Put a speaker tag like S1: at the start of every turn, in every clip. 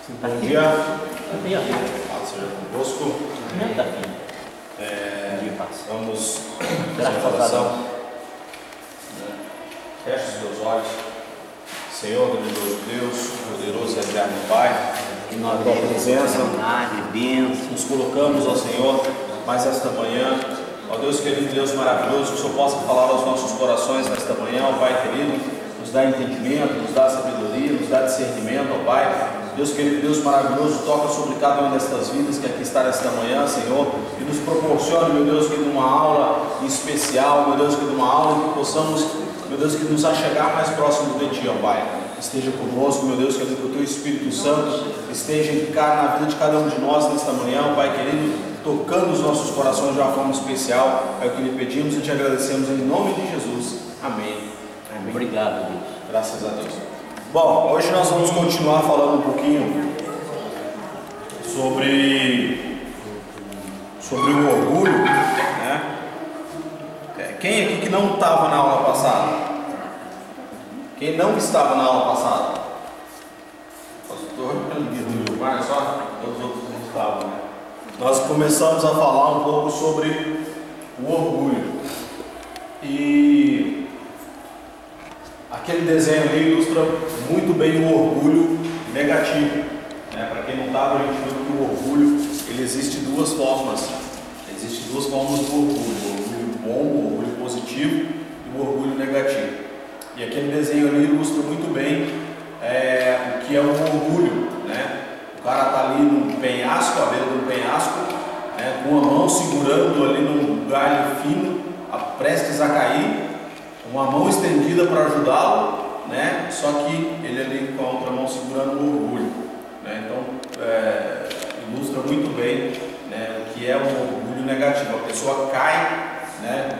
S1: Bom dia. Paz seja convosco. Vamos fazer oração. Feche os teus olhos. Senhor, grandioso Deus, poderoso e eterno Pai, na tua presença, nos colocamos, ó Senhor, mais esta manhã. Ó Deus querido, Deus maravilhoso, que o Senhor possa falar aos nossos corações nesta manhã, ó Pai querido, nos dá entendimento, nos dá sabedoria, nos dá discernimento, ó Pai. Deus querido, Deus maravilhoso, toca sobre cada uma destas vidas que aqui está nesta manhã, Senhor, e nos proporcione, meu Deus querido, uma aula especial, meu Deus querido, uma aula em que possamos, meu Deus querido, nos achegar mais próximo de Ti, ó Pai. Esteja conosco, meu Deus querido, que o Teu Espírito Santo esteja na vida de cada um de nós nesta manhã, ó Pai querido, tocando os nossos corações de uma forma especial. É o que lhe pedimos e te agradecemos em nome de Jesus. Amém. Amém.
S2: Obrigado, Deus.
S1: Graças a Deus. Bom, hoje nós vamos continuar falando um pouquinho sobre o orgulho, né? Quem aqui que não estava na aula passada? Quem não estava na aula passada? Pastor, mas só os outros não estavam, né? Nós começamos a falar um pouco sobre o orgulho. E aquele desenho ali ilustra muito bem o orgulho negativo, né? Para quem não estava, a gente viu que o orgulho, ele existe duas formas. Existem duas formas do orgulho: o orgulho bom, o orgulho positivo e o orgulho negativo. E aquele desenho ali ilustra muito bem o que é um orgulho, né? O cara está ali num penhasco, à beira de um penhasco, né? Com a mão segurando ali num galho fino, prestes a cair, uma mão estendida para ajudá-lo, né? Só que ele ali com a outra mão segurando o orgulho, né? Então ilustra muito bem, né, o que é um orgulho negativo. A pessoa cai, né,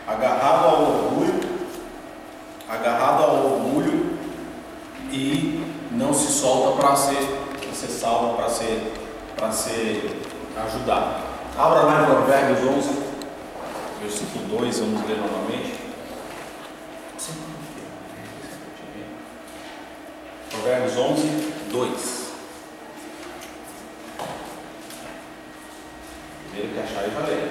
S1: agarrado ao orgulho e não se solta para ser salvo, para ser ajudado. Abra lá em Provérbios 11, versículo 2, vamos ler novamente. Provérbios 11, 2. Primeiro que achar e vai ler.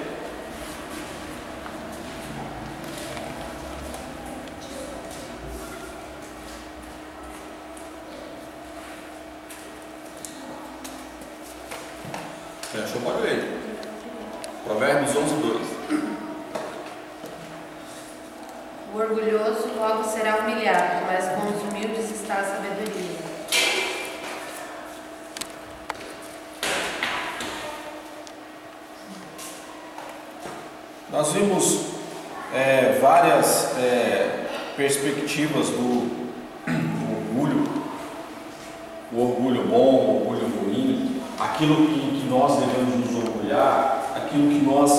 S1: Quem achou pode ler. Provérbios 11, 2.
S3: O orgulhoso logo será humilhado, mas com os humildes está a sabedoria.
S1: Nós vimos várias perspectivas do orgulho, o orgulho bom, o orgulho ruim, aquilo que nós devemos nos orgulhar, aquilo que nós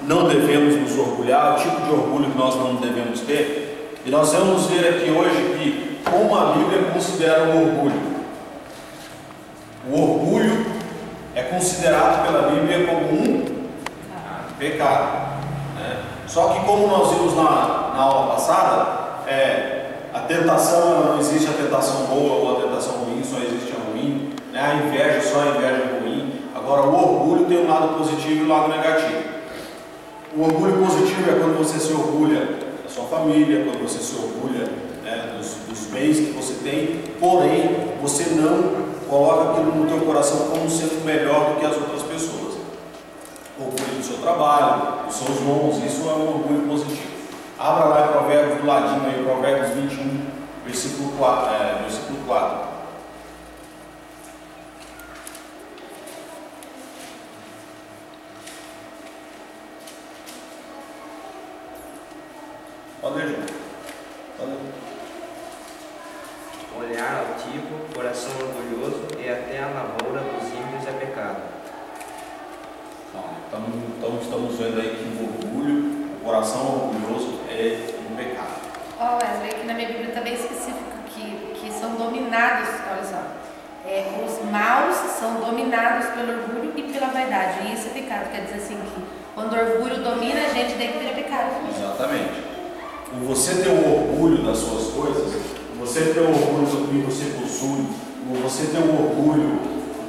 S1: não devemos nos orgulhar, o tipo de orgulho que nós não devemos ter. E nós vamos ver aqui hoje que como a Bíblia considera o orgulho. O orgulho é considerado pela Bíblia como um pecado. Só que como nós vimos na aula passada, a tentação, não existe a tentação boa ou a tentação ruim, só existe a ruim, né? A inveja, só a inveja é ruim. Agora o orgulho tem um lado positivo e um lado negativo. O orgulho positivo é quando você se orgulha da sua família, quando você se orgulha, né, dos bens que você tem, porém você não coloca aquilo no teu coração como sendo melhor do que as outras pessoas. Orgulho do seu trabalho, dos seus dons, isso é um orgulho positivo. Abra lá em Provérbios do ladinho aí, Provérbios 21, versículo 4. Pode ler, João. Pode ler.
S4: Olhar altivo, coração orgulhoso e até a lavoura dos ímpios é pecado.
S1: Então estamos vendo aí que o orgulho, o coração orgulhoso é um pecado.
S3: Wesley, aqui na minha Bíblia está bem específico que são dominados, olha só, os maus são dominados pelo orgulho e pela vaidade, e isso é pecado. Quer dizer assim que quando o orgulho domina a gente, daí que vira pecado.
S1: Exatamente. Por você ter o orgulho das suas coisas, por você ter orgulho do que você possui, você ter o orgulho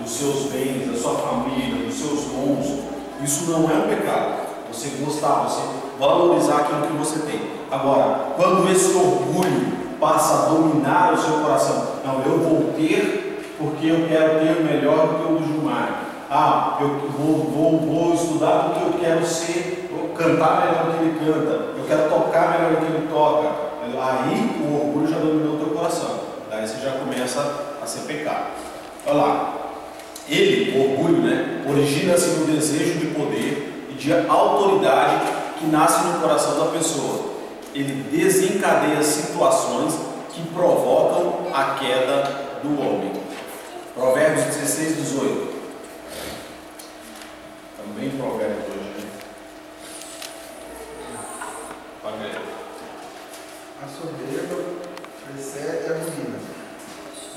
S1: dos seus bens, da sua família, dos seus dons, isso não é um pecado. Você gostar, você valorizar aquilo que você tem. Agora, quando esse orgulho passa a dominar o seu coração, não, eu vou ter porque eu quero ter melhor do que o do Gilmar. Eu vou estudar porque eu quero cantar melhor do que ele canta, eu quero tocar melhor do que ele toca. Aí o orgulho já dominou o teu coração. Daí você já começa a ser pecado. Olha lá. O orgulho, né, origina-se no desejo de poder e de autoridade que nasce no coração da pessoa. Ele desencadeia situações que provocam a queda do homem. Provérbios 16, 18. Também provérbios hoje, né? Pode ver.
S2: A soberba precede a ruína,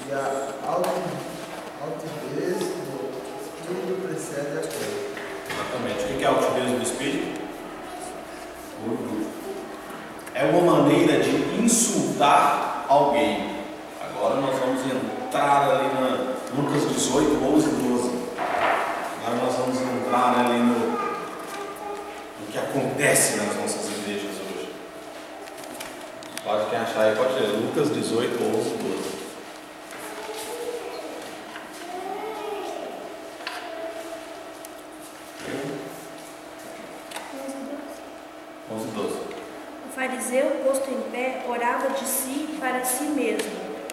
S2: e a altivez do espírito precede a queda.
S1: Exatamente. O que é a altivez do espírito? Orgulho. É uma maneira de insultar alguém. Agora nós vamos entrar ali na Lucas 18, 11 e 12. Agora nós vamos entrar ali no que acontece nas nossas igrejas hoje. Pode quem achar aí, pode ler. Lucas 18, 11 e 12.
S5: O fariseu, posto em pé, orava de si para si mesmo.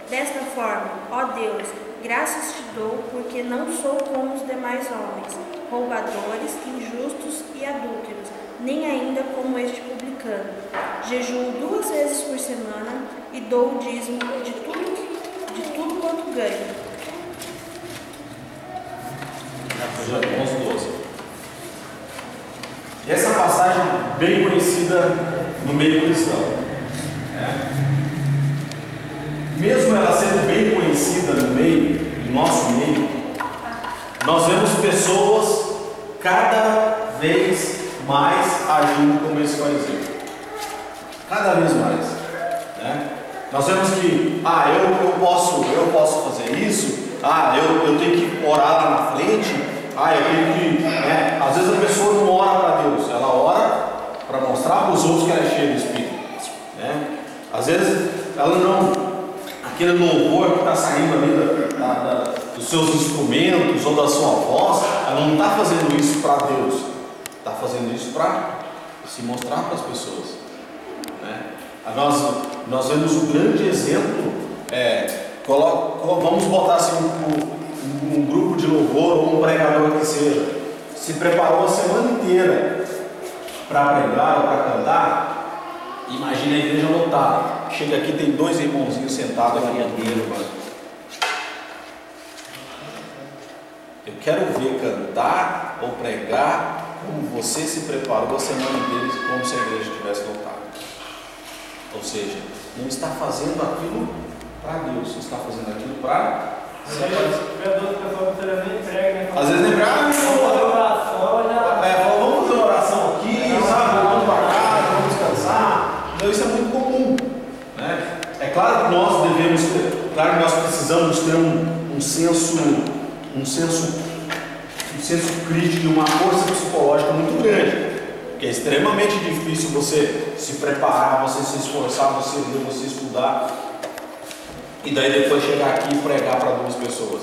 S5: Desta forma, ó Deus, graças te dou, porque não sou como os demais homens, roubadores, injustos e adúlteros, nem ainda como este publicano. Jejuo 2 vezes por semana e dou o dízimo de tudo quanto ganho.
S1: 11, 12. E essa passagem bem conhecida no meio cristão, mesmo ela sendo bem conhecida no nosso meio, nós vemos pessoas cada vez mais agindo como esse fariseu, cada vez mais, né? Nós vemos que eu posso fazer isso, eu tenho que orar lá na frente, eu tenho que, às vezes a pessoa não ora para Deus, ela ora para mostrar para os outros que ela é cheia do Espírito, né? Às vezes ela não, aquele louvor que está saindo ali dos seus instrumentos ou da sua voz, ela não está fazendo isso para Deus, está fazendo isso para se mostrar para as pessoas, né? Nós vemos um grande exemplo, vamos botar assim um grupo de louvor ou um pregador que seja, se preparou a semana inteira para pregar ou para cantar. Imagina a igreja lotada, chega aqui, tem 2 irmãozinhos sentados aqui na igreja. Eu quero ver cantar ou pregar como você se preparou a semana inteira, como se a igreja estivesse lotada. Ou seja, não está fazendo aquilo para Deus, está fazendo aquilo para se aparecer. Às vezes nem prega, vamos fazer uma oração aqui, vamos para casa, vamos descansar. Então isso é muito comum, né? É claro que nós precisamos ter um senso crítico e uma força psicológica muito grande, porque é extremamente difícil você se preparar, você se esforçar, você ler, você estudar e daí depois chegar aqui e pregar para 2 pessoas.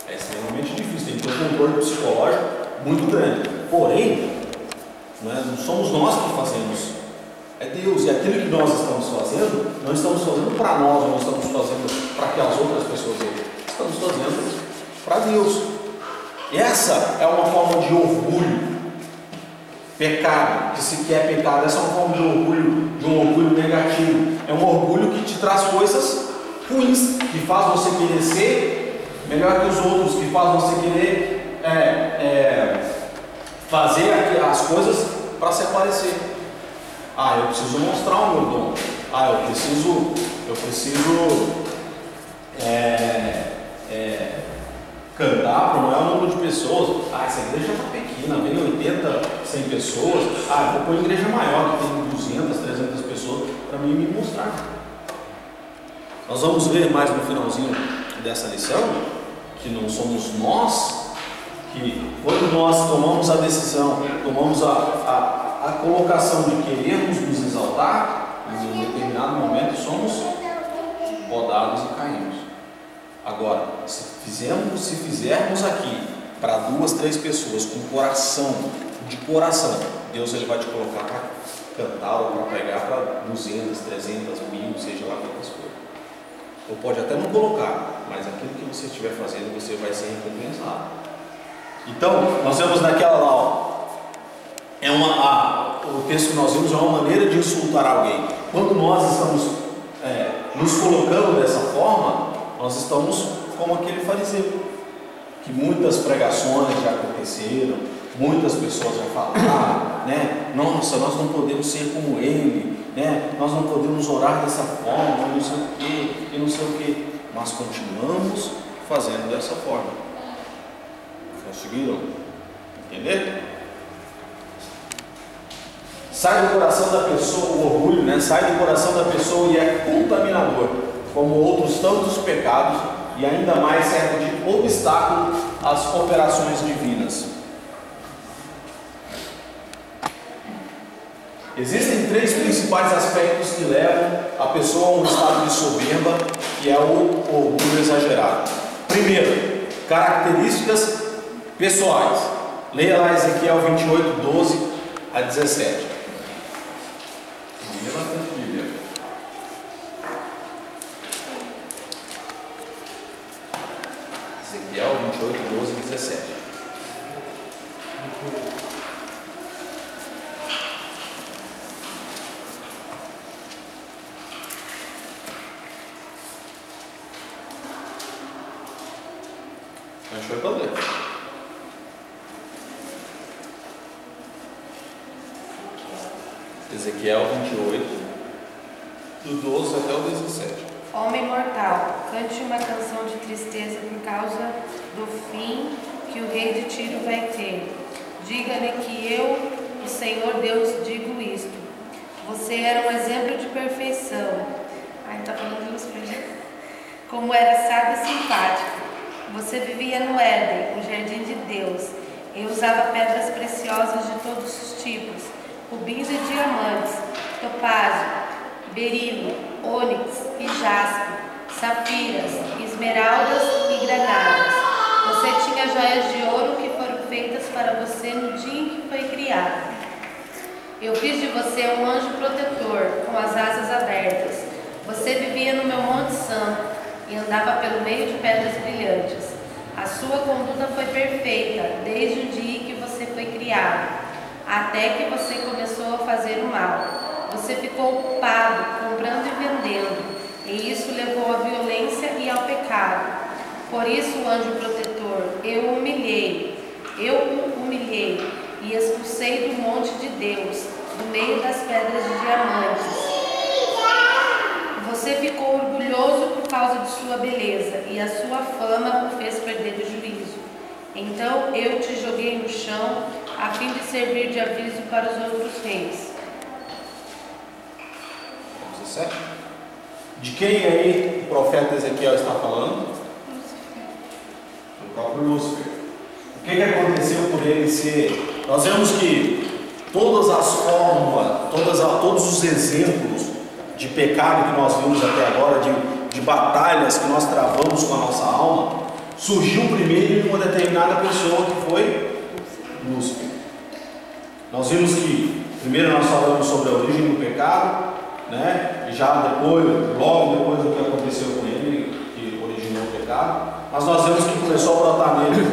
S1: É extremamente difícil, tem que ter um controle psicológico muito grande. Porém, não somos nós que fazemos, é Deus. E aquilo que nós estamos fazendo, não estamos fazendo para nós, não estamos fazendo para que as outras pessoas vejam, estamos fazendo para Deus. E essa é uma forma de orgulho, pecado, que se quer pecado, essa é uma forma de um orgulho negativo. É um orgulho que te traz coisas ruins, que faz você querer ser melhor que os outros, que faz você querer fazer as coisas para se aparecer. Eu preciso mostrar o meu dom. Eu preciso cantar para o maior número de pessoas. Essa igreja está pequena, vem 80, 100 pessoas. Vou pôr uma igreja maior, que tem 200, 300 pessoas, para mim me mostrar. Nós vamos ver mais no finalzinho dessa lição que não somos nós que, quando nós tomamos a decisão, tomamos a colocação de querermos nos exaltar, em um determinado momento somos podados e caímos. Agora, se fizermos aqui para 2, 3 pessoas com coração, de coração, Deus ele vai te colocar para cantar ou para pregar para 200, 300, 1000, seja lá quantas coisas. Ou pode até não colocar, mas aquilo que você estiver fazendo, você vai ser recompensado. Então, nós vemos naquela lá, ó, o texto que nós vimos é uma maneira de insultar alguém. Quando nós estamos nos colocando dessa forma, nós estamos como aquele fariseu, que muitas pregações já aconteceram, muitas pessoas já falaram, né? Nossa, nós não podemos ser como ele, né? Nós não podemos orar dessa forma, não sei o que, e não sei o que, mas continuamos fazendo dessa forma. Conseguiram entender? Sai do coração da pessoa o orgulho, né? Sai do coração da pessoa e é contaminador, como outros tantos pecados, e ainda mais serve de obstáculo às operações divinas. Existem 3 principais aspectos que levam a pessoa a um estado de soberba, que é o orgulho exagerado. Primeiro, características pessoais. Leia lá Ezequiel 28, 12 a 17. Ezequiel 28, 12 e 17. Achou para ler. Ezequiel 28, do 12 até o 17.
S3: Homem mortal, cante uma canção de tristeza por causa do fim que o rei de Tiro vai ter. Diga-lhe que eu, o Senhor Deus, digo isto. Você era um exemplo de perfeição. Ai, tá falando de Lúcifer. Como era sábio e simpático. Você vivia no Éden, o jardim de Deus. Eu usava pedras preciosas de todos os tipos, rubins e diamantes, topázio, berilo, ônix e jaspe, safiras, esmeraldas e granadas. Você tinha joias de ouro que foram feitas para você no dia em que foi criado. Eu fiz de você um anjo protetor, com as asas abertas. Você vivia no meu Monte Santo e andava pelo meio de pedras brilhantes. A sua conduta foi perfeita, desde o dia que você foi criado, até que você começou a fazer o mal. Você ficou ocupado, comprando e vendendo, e isso levou à violência e ao pecado. Por isso, o anjo protetor, eu o humilhei e expulsei do monte de Deus, do meio das pedras de diamantes. Você ficou orgulhoso por causa de sua beleza, e a sua fama o fez perder o juízo. Então eu te joguei no chão, a fim de servir de aviso para os outros reis.
S1: 17. De quem aí o profeta Ezequiel está falando? Do próprio Lúcifer. O que aconteceu por ele ser? Nós vemos que todas as formas, todos os exemplos de pecado que nós vimos até agora, de batalhas que nós travamos com a nossa alma, surgiu primeiro em uma determinada pessoa, que foi Lúcifer. Nós vimos que primeiro nós falamos sobre a origem do pecado, né? E já depois, logo depois do que aconteceu com ele, que originou o pecado, mas nós vemos que começou a brotar nele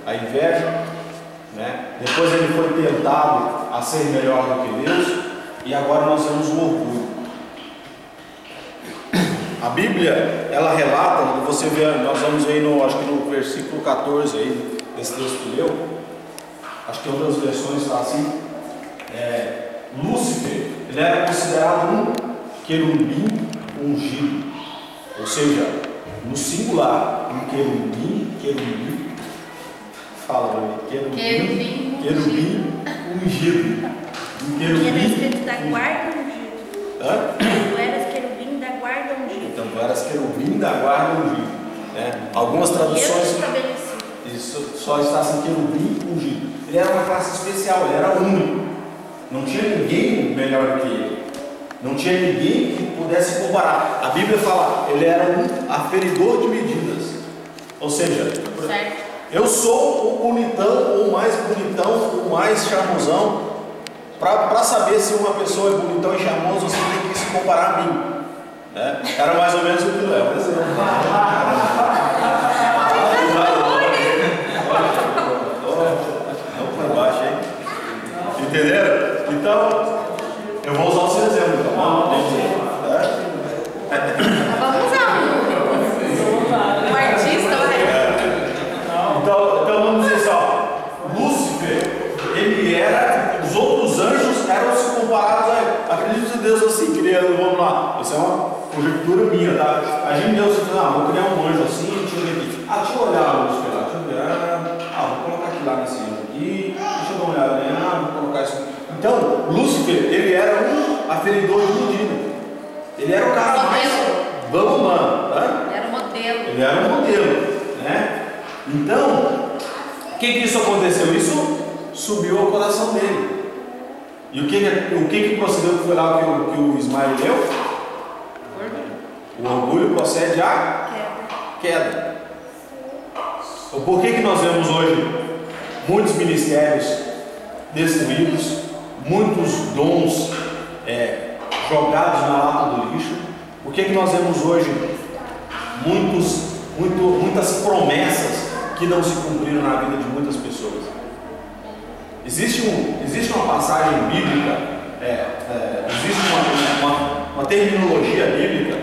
S1: a inveja, né? Depois ele foi tentado a ser melhor do que Deus, e agora nós vemos o orgulho. A Bíblia, ela relata, você vê, nós vamos ver acho que no versículo 14 aí, desse texto que leu, acho que em outras versões está assim, Lúcifer, ele era considerado um querubim ungido, ou seja, no singular, um querubim, fala para mim, querubim ungido, um querubim.
S5: Era escrito da guarda ungido.
S1: Hã?
S5: Tu eras querubim da guarda ungido.
S1: Então tu eras querubim da guarda ungido. Algumas traduções, isso só está assim, querubim ungido. Ele era uma classe especial, ele era único. Não tinha ninguém melhor do que ele. Não tinha ninguém que pudesse comparar. A Bíblia fala, ele era um aferidor de medidas. Ou seja, eu sou o bonitão, ou mais bonitão, o mais charmosão. Para saber se uma pessoa é bonitão e charmoso, você tem que se comparar a mim. Era mais ou menos o que Léo, por exemplo. Não por baixo, hein? Entenderam? Então, eu vou usar o seu exemplo.
S3: Vamos usar um artista,
S1: Então vamos dizer assim, ó, Lúcifer, ele era, os outros anjos eram se comparados a ele. Acredito em Deus assim, criando, vamos lá, isso é uma conjectura minha, tá? A gente Deus diz, vou criar um anjo assim, deixa eu ver aqui. Deixa eu olhar, Lúcifer, deixa eu ver, vou colocar aqui lá nesse anjo aqui, deixa eu dar uma olhada, né? Vou colocar isso aqui. Então, Lúcifer, ele era um aferidor de medida. Ele era o cara mais bambam, tá?
S3: Ele era o modelo.
S1: Ele era um modelo, né? Então, o que isso aconteceu? Isso subiu ao coração dele. E o que procedeu, que foi lá que o Ismael leu? O orgulho procede a queda. Por que nós vemos hoje muitos ministérios destruídos, muitos dons jogados na lata do lixo? Por que nós vemos hoje muitas promessas que não se cumpriram na vida de muitas pessoas? Existe uma passagem bíblica, existe uma terminologia bíblica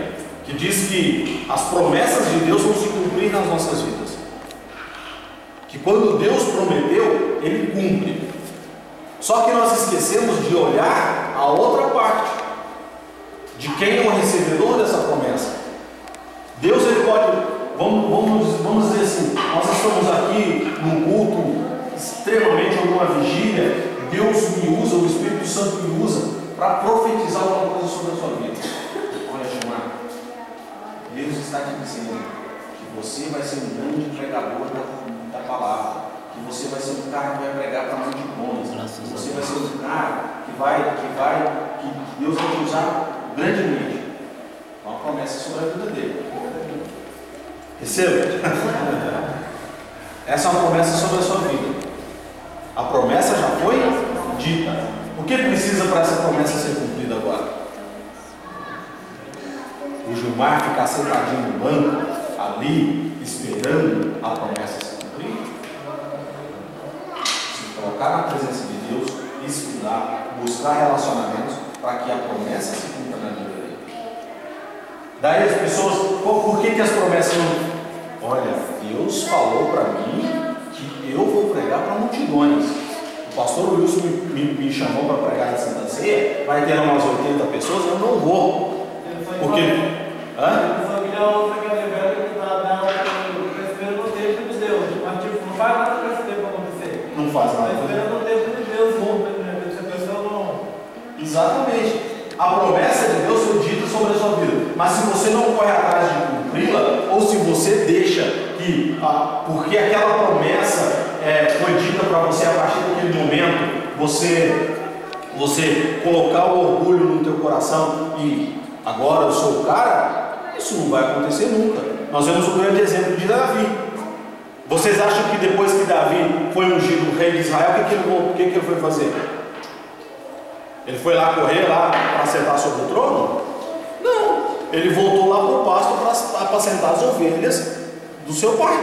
S1: que diz que as promessas de Deus vão se cumprir nas nossas vidas. Que quando Deus prometeu, Ele cumpre. Só que nós esquecemos de olhar a outra parte, de quem é o recebedor dessa promessa. Deus, Ele pode, vamos dizer assim, nós estamos aqui num culto extremamente, alguma vigília, Deus me usa, o Espírito Santo me usa para profetizar alguma coisa sobre a sua vida. Olha, Gilmar, Deus está te dizendo que você vai ser um grande pregador da palavra, que você vai ser um cara que vai pregar para multidões, que você vai ser um cara que Deus vai te usar grandemente. Uma promessa sobre a vida dele. Receba. Essa é uma promessa sobre a sua vida. A promessa já foi dita. O que precisa para essa promessa ser cumprida agora? O Gilmar ficar sentadinho no banco, ali, esperando a promessa se cumprir? Se colocar na presença de Deus, estudar, buscar relacionamentos para que a promessa se cumpra na vida dele. Daí as pessoas, por que as promessas não... Olha, Deus falou para mim que eu vou pregar para multidões. O pastor Wilson me chamou para pregar na Santa Ceia, vai ter umas 80 pessoas, eu não vou. Porque...
S2: Não faz nada para esse tempo acontecer.
S1: Não faz nada.
S2: Está esperando o tempo de Deus, se a pessoa não...
S1: Exatamente. A promessa de Deus foi dita sobre a sua vida. Mas se você não corre atrás de cumpri-la, ou se você deixa que, porque aquela promessa foi dita para você a partir daquele momento, você colocar o orgulho no teu coração e agora eu sou o cara, isso não vai acontecer nunca. Nós vemos o grande exemplo de Davi. Vocês acham que depois que Davi foi ungido rei de Israel, o que ele foi fazer? Ele foi lá correr lá para sentar sobre o trono? Não. Ele voltou lá para o pasto para apacentar as ovelhas do seu pai.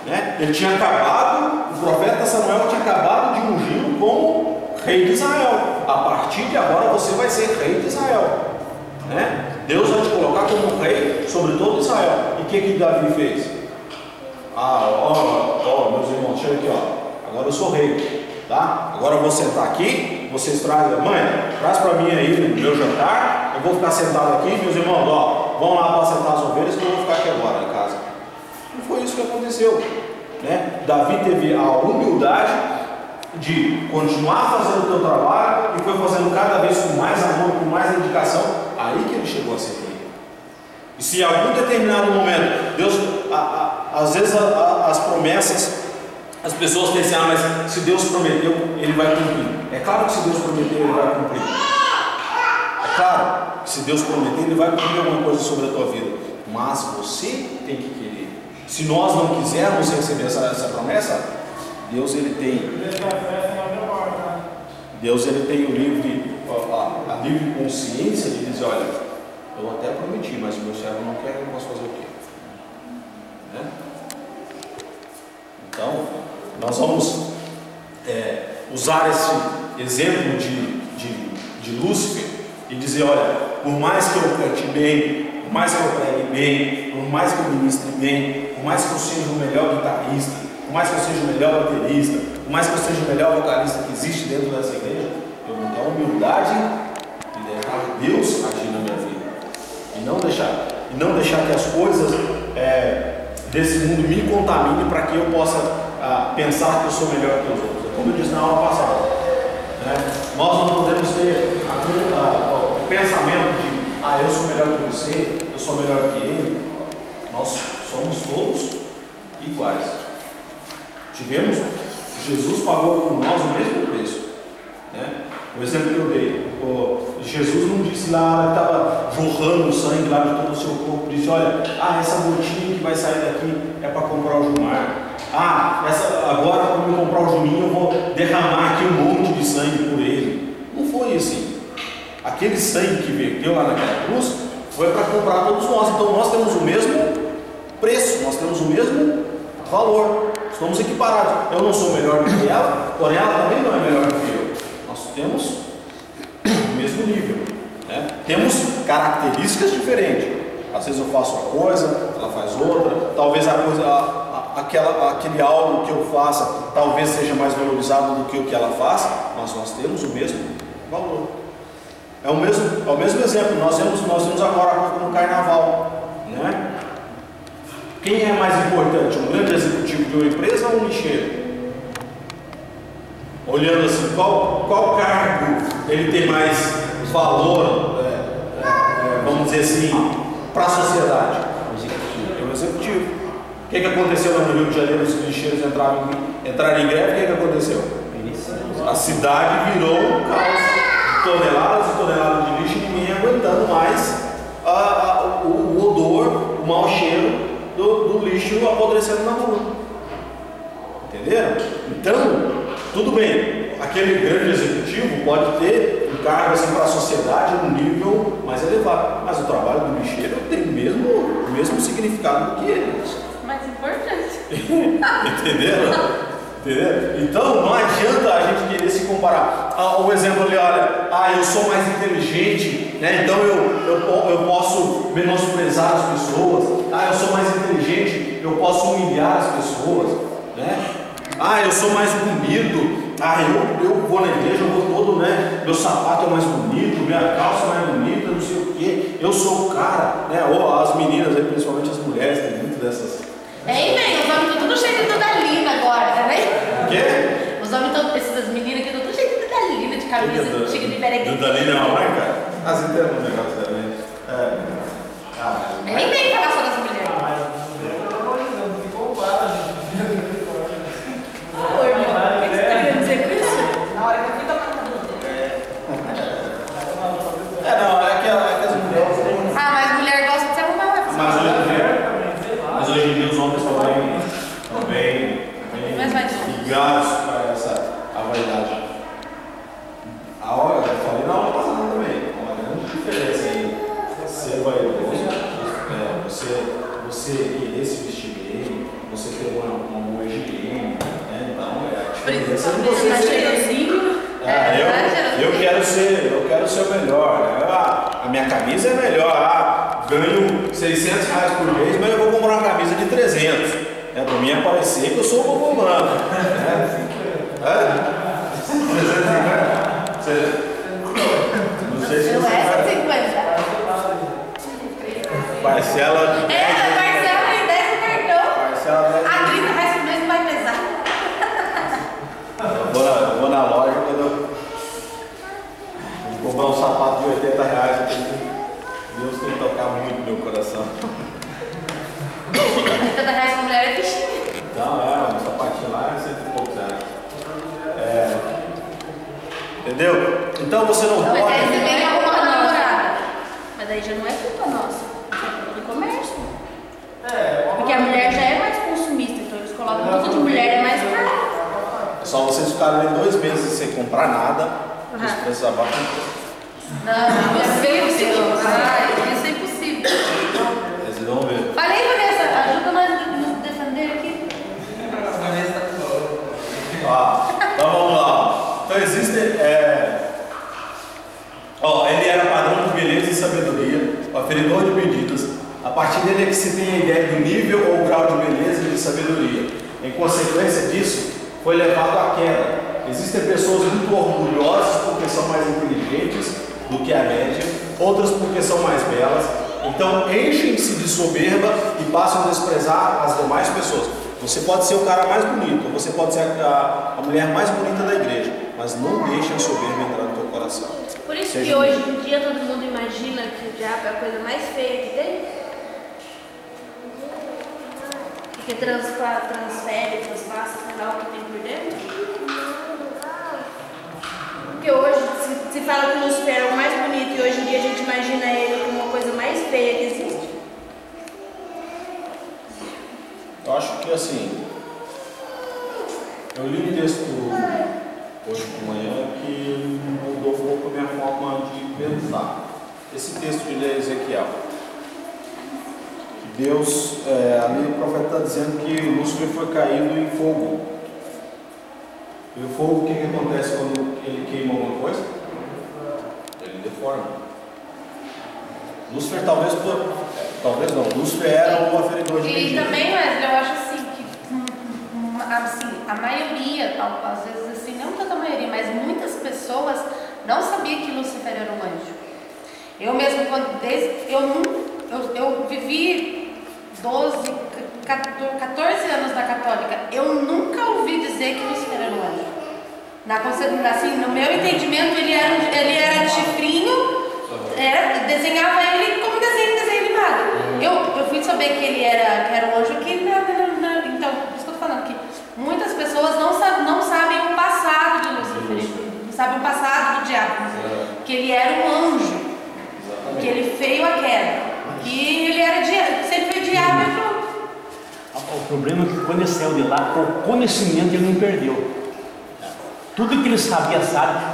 S1: Né? Ele tinha acabado, o profeta Samuel tinha acabado de ungir como rei de Israel. A partir de agora você vai ser rei de Israel. Né? Deus vai te colocar como rei sobre todo Israel. E o que Davi fez? Meus irmãos, chega aqui, agora eu sou rei. Tá? Agora eu vou sentar aqui, vocês trazem, mãe, traz para mim aí o meu jantar, eu vou ficar sentado aqui, meus irmãos, vão lá para sentar as ovelhas que eu vou ficar aqui agora em casa. Não foi isso que aconteceu. Né? Davi teve a humildade de continuar fazendo o seu trabalho e foi fazendo cada vez com mais amor, com mais dedicação, aí que ele chegou a ser rei. E se em algum determinado momento, Deus, às vezes as promessas, as pessoas pensam, mas se Deus prometeu, Ele vai cumprir. É claro que se Deus prometeu, Ele vai cumprir. É claro que se Deus prometeu, Ele vai cumprir alguma coisa sobre a tua vida. Mas você tem que querer. Se nós não quisermos receber essa promessa, Deus Ele tem o livre, a livre consciência de dizer, olha, eu até prometi, mas o meu servo não quer, eu posso fazer o quê? Né? Então, nós vamos usar esse exemplo de Lúcifer e dizer, olha, por mais que eu cante bem, por mais que eu pregue bem, por mais que eu ministre bem, por mais que eu seja o melhor guitarrista, por mais que eu seja o melhor baterista, por mais que eu seja o melhor vocalista que existe dentro dessa igreja, eu vou ter a humildade de deixar Deus agir na minha vida. E não deixar que as coisas desse mundo me contaminem para que eu possa pensar que eu sou melhor que os outros. Como eu disse na aula passada, né? Nós não podemos ter o pensamento de eu sou melhor que você, eu sou melhor que ele. Nós somos todos iguais. Jesus pagou por nós o mesmo preço, né? O exemplo que eu dei, Jesus não disse lá, estava jorrando o sangue lá de todo o seu corpo, disse, olha, essa gotinha que vai sair daqui é para comprar o Gilmar. Agora quando eu comprar o Juninho eu vou derramar aqui um monte de sangue por ele. Não foi assim. Aquele sangue que verteu lá naquela cruz foi para comprar todos nós. Então nós temos o mesmo preço, nós temos o mesmo valor, estamos equiparados. Eu não sou melhor do que ela, porém ela também não é melhor do que eu. Nós temos o mesmo nível, né? Temos características diferentes. Às vezes eu faço uma coisa, ela faz outra. Talvez aquele algo que eu faça talvez seja mais valorizado do que o que ela faz, mas nós temos o mesmo valor. É o mesmo exemplo. Nós vemos agora no carnaval, né? Quem é mais importante, um grande executivo de uma empresa ou um lixeiro? Olhando assim, qual cargo ele tem mais valor, vamos dizer assim, para a sociedade? É o executivo. O que aconteceu no Rio de Janeiro? Os lixeiros entraram em greve, o que aconteceu? A cidade virou um caos. Toneladas e toneladas de lixo, ninguém aguentando mais o odor, o mau cheiro do lixo apodrecendo na rua. Entenderam? Então, tudo bem, aquele grande executivo pode ter um cargo assim para a sociedade num nível mais elevado, mas o trabalho do lixeiro tem o mesmo significado do que ele.
S3: Mais importante.
S1: Entenderam? Então não adianta a gente querer se comparar. O exemplo ali, olha, eu sou mais inteligente, né? Então eu posso menosprezar as pessoas. Eu sou mais inteligente, eu posso humilhar as pessoas, né? Eu sou mais bonito. Eu vou na igreja, eu vou todo, né? Meu sapato é mais bonito, minha calça é mais bonita, não sei o quê. Eu sou o cara, né? Ou as meninas, principalmente as mulheres, tem muito dessas.
S3: Os homens estão tudo cheios de Dudalina agora, tá vendo?
S1: O quê?
S3: Os homens estão, essas meninas aqui estão tudo cheios de Dudalina, de camisa, chega de bereguinha.
S1: Dudalina é uma marca? As internas um negócio também.
S3: Nem vem falar só das mulheres.
S2: Não ficou claro,
S3: Ô, irmão, o que você tá querendo dizer com isso?
S2: na hora que eu fui tomar
S1: É que as mulheres.
S3: Mas mulher gosta de se arrumar.
S1: Mas hoje em dia os homens estão bem ligados para essa vaidade. A hora, eu falei na hora passada também, uma grande diferença em ser vaidoso, você querer se vestir bem, você ter uma boa higiene, né? Então a diferença de você ser. Eu quero ser o melhor. A minha camisa é melhor. Ganho R$600 por mês, mas eu vou comprar uma camisa de 300. Para mim é parecer que eu sou o Bobo Branco. Não sei se você parcela.
S3: Parcela em 10 no cartão. A 30 reais por mês não vai pesar.
S1: Eu vou na loja quando eu comprar um sapato de R$80. Deus tem que tocar muito no meu coração. Entendeu? Então você não
S3: Mas aí você
S1: pode.
S3: vem arrumar uma namorada.
S5: Mas daí já não é culpa nossa, é culpa do comércio. Porque a mulher já é mais consumista, então eles colocam tudo de mulher é mais caro.
S1: É só vocês ficarem 2 meses sem comprar nada, os preços abaixam.
S3: Não, isso é impossível. Isso é impossível.
S1: Vocês vão ver.
S3: Falei, Vanessa, ajuda nós a nos defender aqui.
S1: Então vamos lá. Então existe. Ele era padrão de beleza e sabedoria, o aferidor de medidas. A partir dele é que se tem a ideia do nível ou grau de beleza e de sabedoria. Em consequência disso, foi levado à queda. Existem pessoas muito orgulhosas porque são mais inteligentes do que a média, outras porque são mais belas. Então enchem-se de soberba e passam a desprezar as demais pessoas. Você pode ser o cara mais bonito, ou você pode ser a mulher mais bonita da igreja, mas não deixe a soberba entrar no teu coração.
S5: Por isso que hoje em dia todo mundo imagina que o diabo é a coisa mais feia que tem. Porque transfere, transpassa, sei lá o que tem por dentro. Porque hoje se fala que o Lúcifer é o mais bonito e hoje em dia a gente imagina ele como uma coisa mais feia que existe.
S1: Eu acho que assim, eu li um texto hoje de manhã que mudou um pouco a minha forma de pensar. Esse texto de Ezequiel. Que Deus, ali o profeta está dizendo que Lúcifer foi caído em fogo. E o fogo, o que acontece quando ele queima alguma coisa? Ele deforma. Lúcifer talvez não, Lúcifer era o aferidor de medidas.
S3: E também, Wesley, eu acho assim que a maioria, às vezes assim, não tanta maioria, mas muitas pessoas não sabiam que Lúcifer era um anjo. Eu mesmo, eu vivi 14 anos na católica, eu nunca ouvi dizer que Lúcifer era um anjo. Assim, no meu entendimento, ele era chifrinho, desenhava ele como desenho animado. Eu fui saber que ele era um anjo aqui então, por isso que eu tô falando que muitas pessoas não sabem o passado de Lúcifer, não sabem o passado do diabo, que ele era um anjo, que ele veio a queda, que ele era sempre foi diabo e pronto.
S6: O problema é que quando ele saiu de lá, o conhecimento ele não perdeu. Tudo que ele sabia,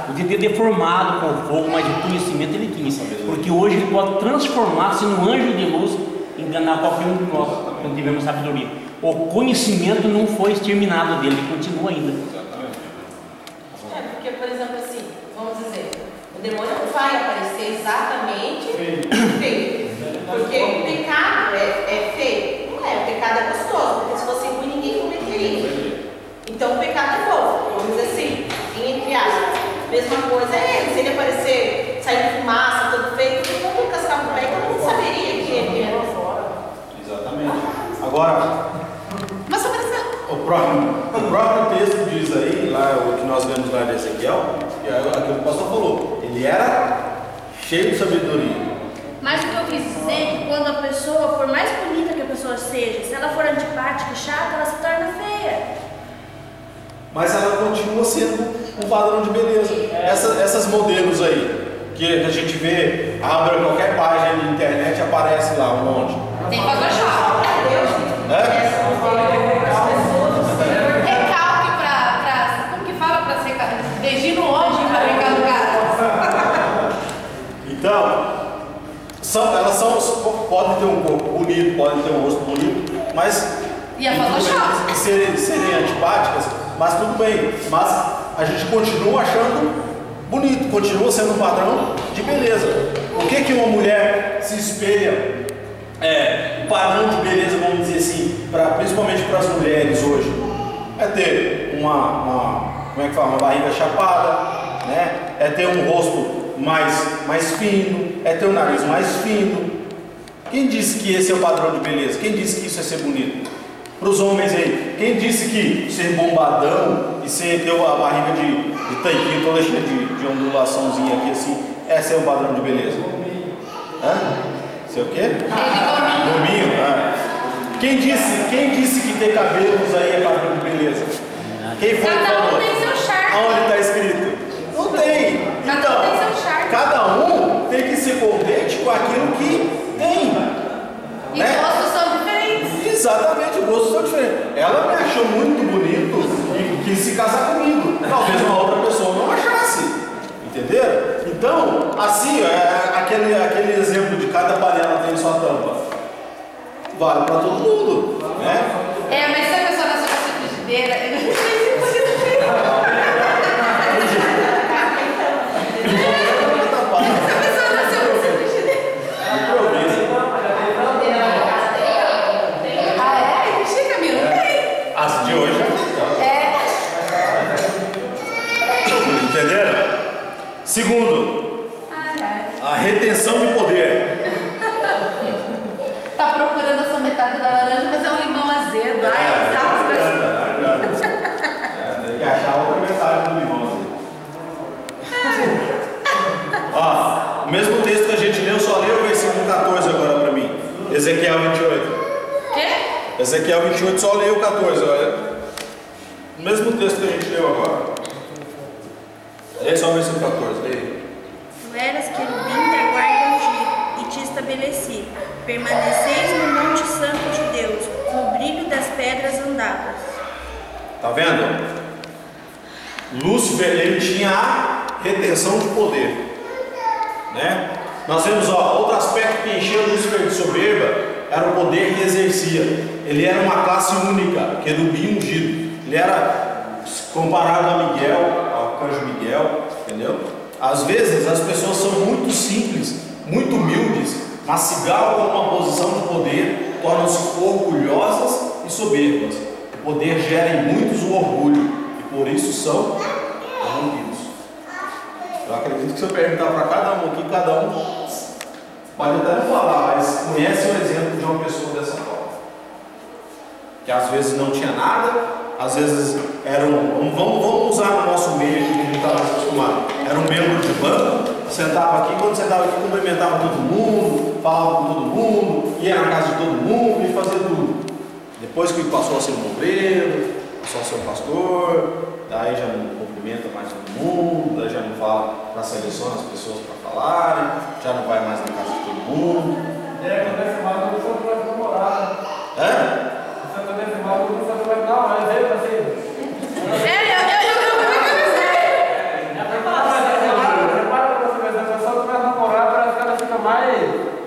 S6: podia ter deformado com o fogo, mas o conhecimento ele tinha. Porque hoje ele pode transformar-se num anjo de luz, enganar qualquer um de nós, quando tivermos sabedoria. O conhecimento não foi exterminado dele, ele continua ainda.
S7: Porque, por exemplo, assim, vamos dizer, o demônio não vai aparecer exatamente feio. Porque o pecado é feio. Não é, o pecado é gostoso, porque se fosse ruim ninguém cometeria. Então o pecado é bom, vamos dizer assim, entre aspas. Mesma coisa é ele, se ele aparecer, sair de fumaça, todo feio, todo mundo cascar no pé, todo mundo saberia que ele era fora.
S1: Exatamente. Agora,
S3: Mas sobre essa...
S1: o próprio texto diz aí, lá o que nós vemos lá de Ezequiel, que é aquilo que o pastor falou, ele era cheio de sabedoria.
S5: Mas o que eu quis dizer é que quando a pessoa, por mais bonita que a pessoa seja, se ela for antipática e chata, ela se torna feia.
S1: Mas ela continua sendo um padrão de beleza. Essas modelos aí, que a gente vê, abre qualquer página de internet, aparece lá um monte.
S3: Tem Photoshop. Recalque pra como que fala pra ser beijinho longe pra brincar no cara.
S1: Então, elas podem ter um corpo bonito, podem ter um rosto bonito, mas
S3: E a Photoshop?
S1: serem antipáticas, mas tudo bem. Mas a gente continua achando bonito, continua sendo um padrão de beleza. O que uma mulher se espelha? O padrão de beleza, vamos dizer assim, principalmente para as mulheres hoje, é ter uma barriga chapada, né? É ter um rosto mais fino, é ter um nariz mais fino. Quem disse que esse é o padrão de beleza? Quem disse que isso é ser bonito? Para os homens aí, quem disse que ser bombadão e ter a barriga de tanquinho toda cheia de ondulaçãozinha aqui assim, esse é o padrão de beleza? Sei o quê? Gominho? Quem disse que ter cabelos aí é padrão de beleza? Quem foi que falou?
S3: Cada um tem seu charme.
S1: Aonde está escrito?
S3: O
S1: tem. Então, cada um tem que ser contente com aquilo que tem.
S3: E
S1: Né?
S3: gostos são diferentes.
S1: Exatamente, gostos são diferentes. Ela me achou muito bonito e quis se casar comigo. Talvez uma outra pessoa não achasse. Entenderam? Então, assim, aquele exemplo de cada panela tem sua tampa. Vale para todo mundo. Né?
S3: Mas se a pessoa nasceu com essa frigideira, eu não sei se você
S1: as de hoje. Entenderam? Segundo, a retenção de poder.
S3: Tá procurando essa metade da laranja, mas é um limão azedo.
S1: Tem que achar outra metade do limão azedo. Ó, o mesmo texto que a gente leu, só leu o versículo 14 agora para mim. Ezequiel 28.
S3: Quê?
S1: Ezequiel 28, só leio o 14, olha. O mesmo texto que a gente leu agora. Lê só o versículo 14, leia.
S5: Tu eras querubim da guarda ungido, e te estabeleci. Permaneceis no monte santo de Deus, no brilho das pedras andavas.
S1: Tá vendo? Lúcifer, ele tinha a retenção de poder. Né? Nós vemos, outro aspecto que encheu Lúcifer de soberba era o poder que exercia. Ele era uma classe única, querubim ungido. Ele era comparado a Miguel, ao arcanjo Miguel, entendeu? Às vezes as pessoas são muito simples, muito humildes, mas se galgam uma posição de poder, tornam-se orgulhosas e soberbas. O poder gera em muitos o orgulho e por isso são corrompidos. Eu acredito que se eu perguntar para cada um aqui, cada um pode até não falar, mas conhece o exemplo de uma pessoa dessa forma. Que às vezes não tinha nada, às vezes era vamos usar no nosso meio aqui que a gente está mais acostumado. Era um membro de banco, sentava aqui, quando sentava aqui cumprimentava todo mundo, falava com todo mundo, ia na casa de todo mundo e fazia tudo. Depois que passou a ser um obreiro, passou a ser um pastor, daí já não cumprimenta mais todo mundo, daí já não fala, já seleciona as pessoas para falarem, já não vai mais na casa de todo mundo.
S2: Acontece mais quando você vai namorar. Acontece mais quando você vai dar um exemplo assim.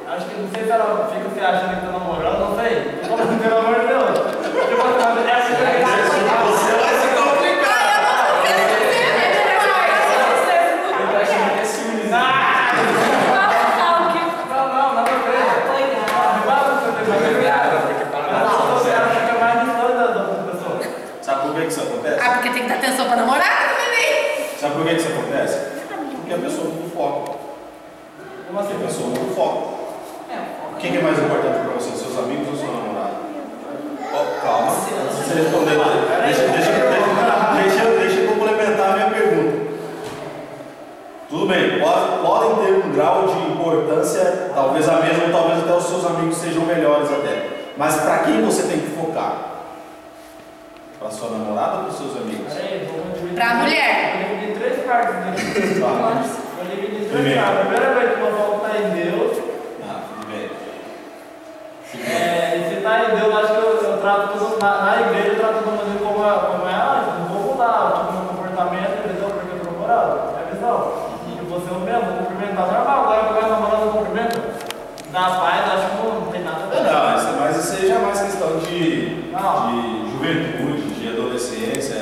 S2: Acho que não sei se ela fica se achando que tá namorando, não sei. Pelo amor de Deus.
S1: Você vai se complicar.
S2: Não, nada a ver. Fica mais distante da pessoa.
S1: Sabe por que isso acontece?
S3: Porque tem que dar atenção pra namorar, também.
S1: Sabe por que isso acontece? Porque a pessoa muda o foco.
S2: Como assim?
S1: A pessoa muda o foco. Quem é mais importante para você, seus amigos ou seu namorado? Calma, antes de você responder, deixa eu complementar a minha pergunta. Tudo bem, podem ter um grau de importância, talvez a mesma, ou talvez até os seus amigos sejam melhores até. Mas para quem você tem que focar? Para sua namorada ou para os seus amigos?
S3: Pra mulher.
S2: Eu dividir em 3 partes. Eu dividir em 3 partes. A primeira vez que eu falo que está em Deus.
S1: Tudo bem.
S2: E se está em Deus, acho que eu trato tudo na igreja, eu trato todo mundo como não vou mudar tipo, meu comportamento, entendeu? Porque eu estou namorado. É a visão. E você é o mesmo, cumprimentar normal, agora que eu estou namorando, eu cumprimento. Das pais, acho que não tem nada a ver.
S1: Não, mas isso aí já é mais questão de juventude, de adolescência.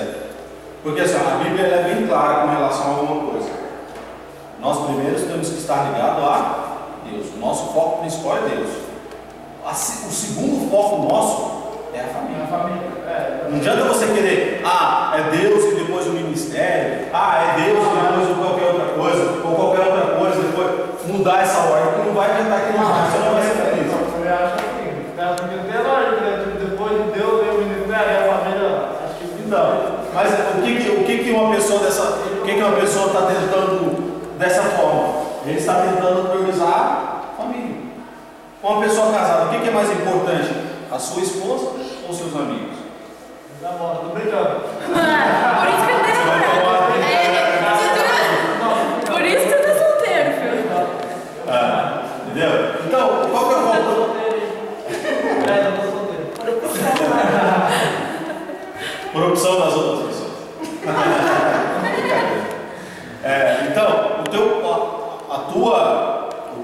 S1: Porque assim, a Bíblia é bem clara com relação a alguma coisa. Nós primeiros temos que estar ligados a Deus. O nosso foco principal é Deus. O segundo foco nosso é a família. Não adianta você querer, é Deus e depois o ministério, é Deus e depois qualquer outra coisa, ou qualquer outra coisa, depois mudar essa ordem, porque não vai adiantar aquele lugar, você não vai ser feliz.
S2: Eu acho assim, porque não tem lógica, né? Tipo, depois de Deus e o ministério, a família, acho que
S1: não. Mas o que uma pessoa está tentando dessa forma? Ele está tentando priorizar a família. Uma pessoa casada, o que é mais importante? A sua esposa ou seus amigos?
S2: Tá bom, tô brincando.
S3: Por isso que eu tenho namorado.
S2: Não,
S1: corrupção das outras pessoas. Então, o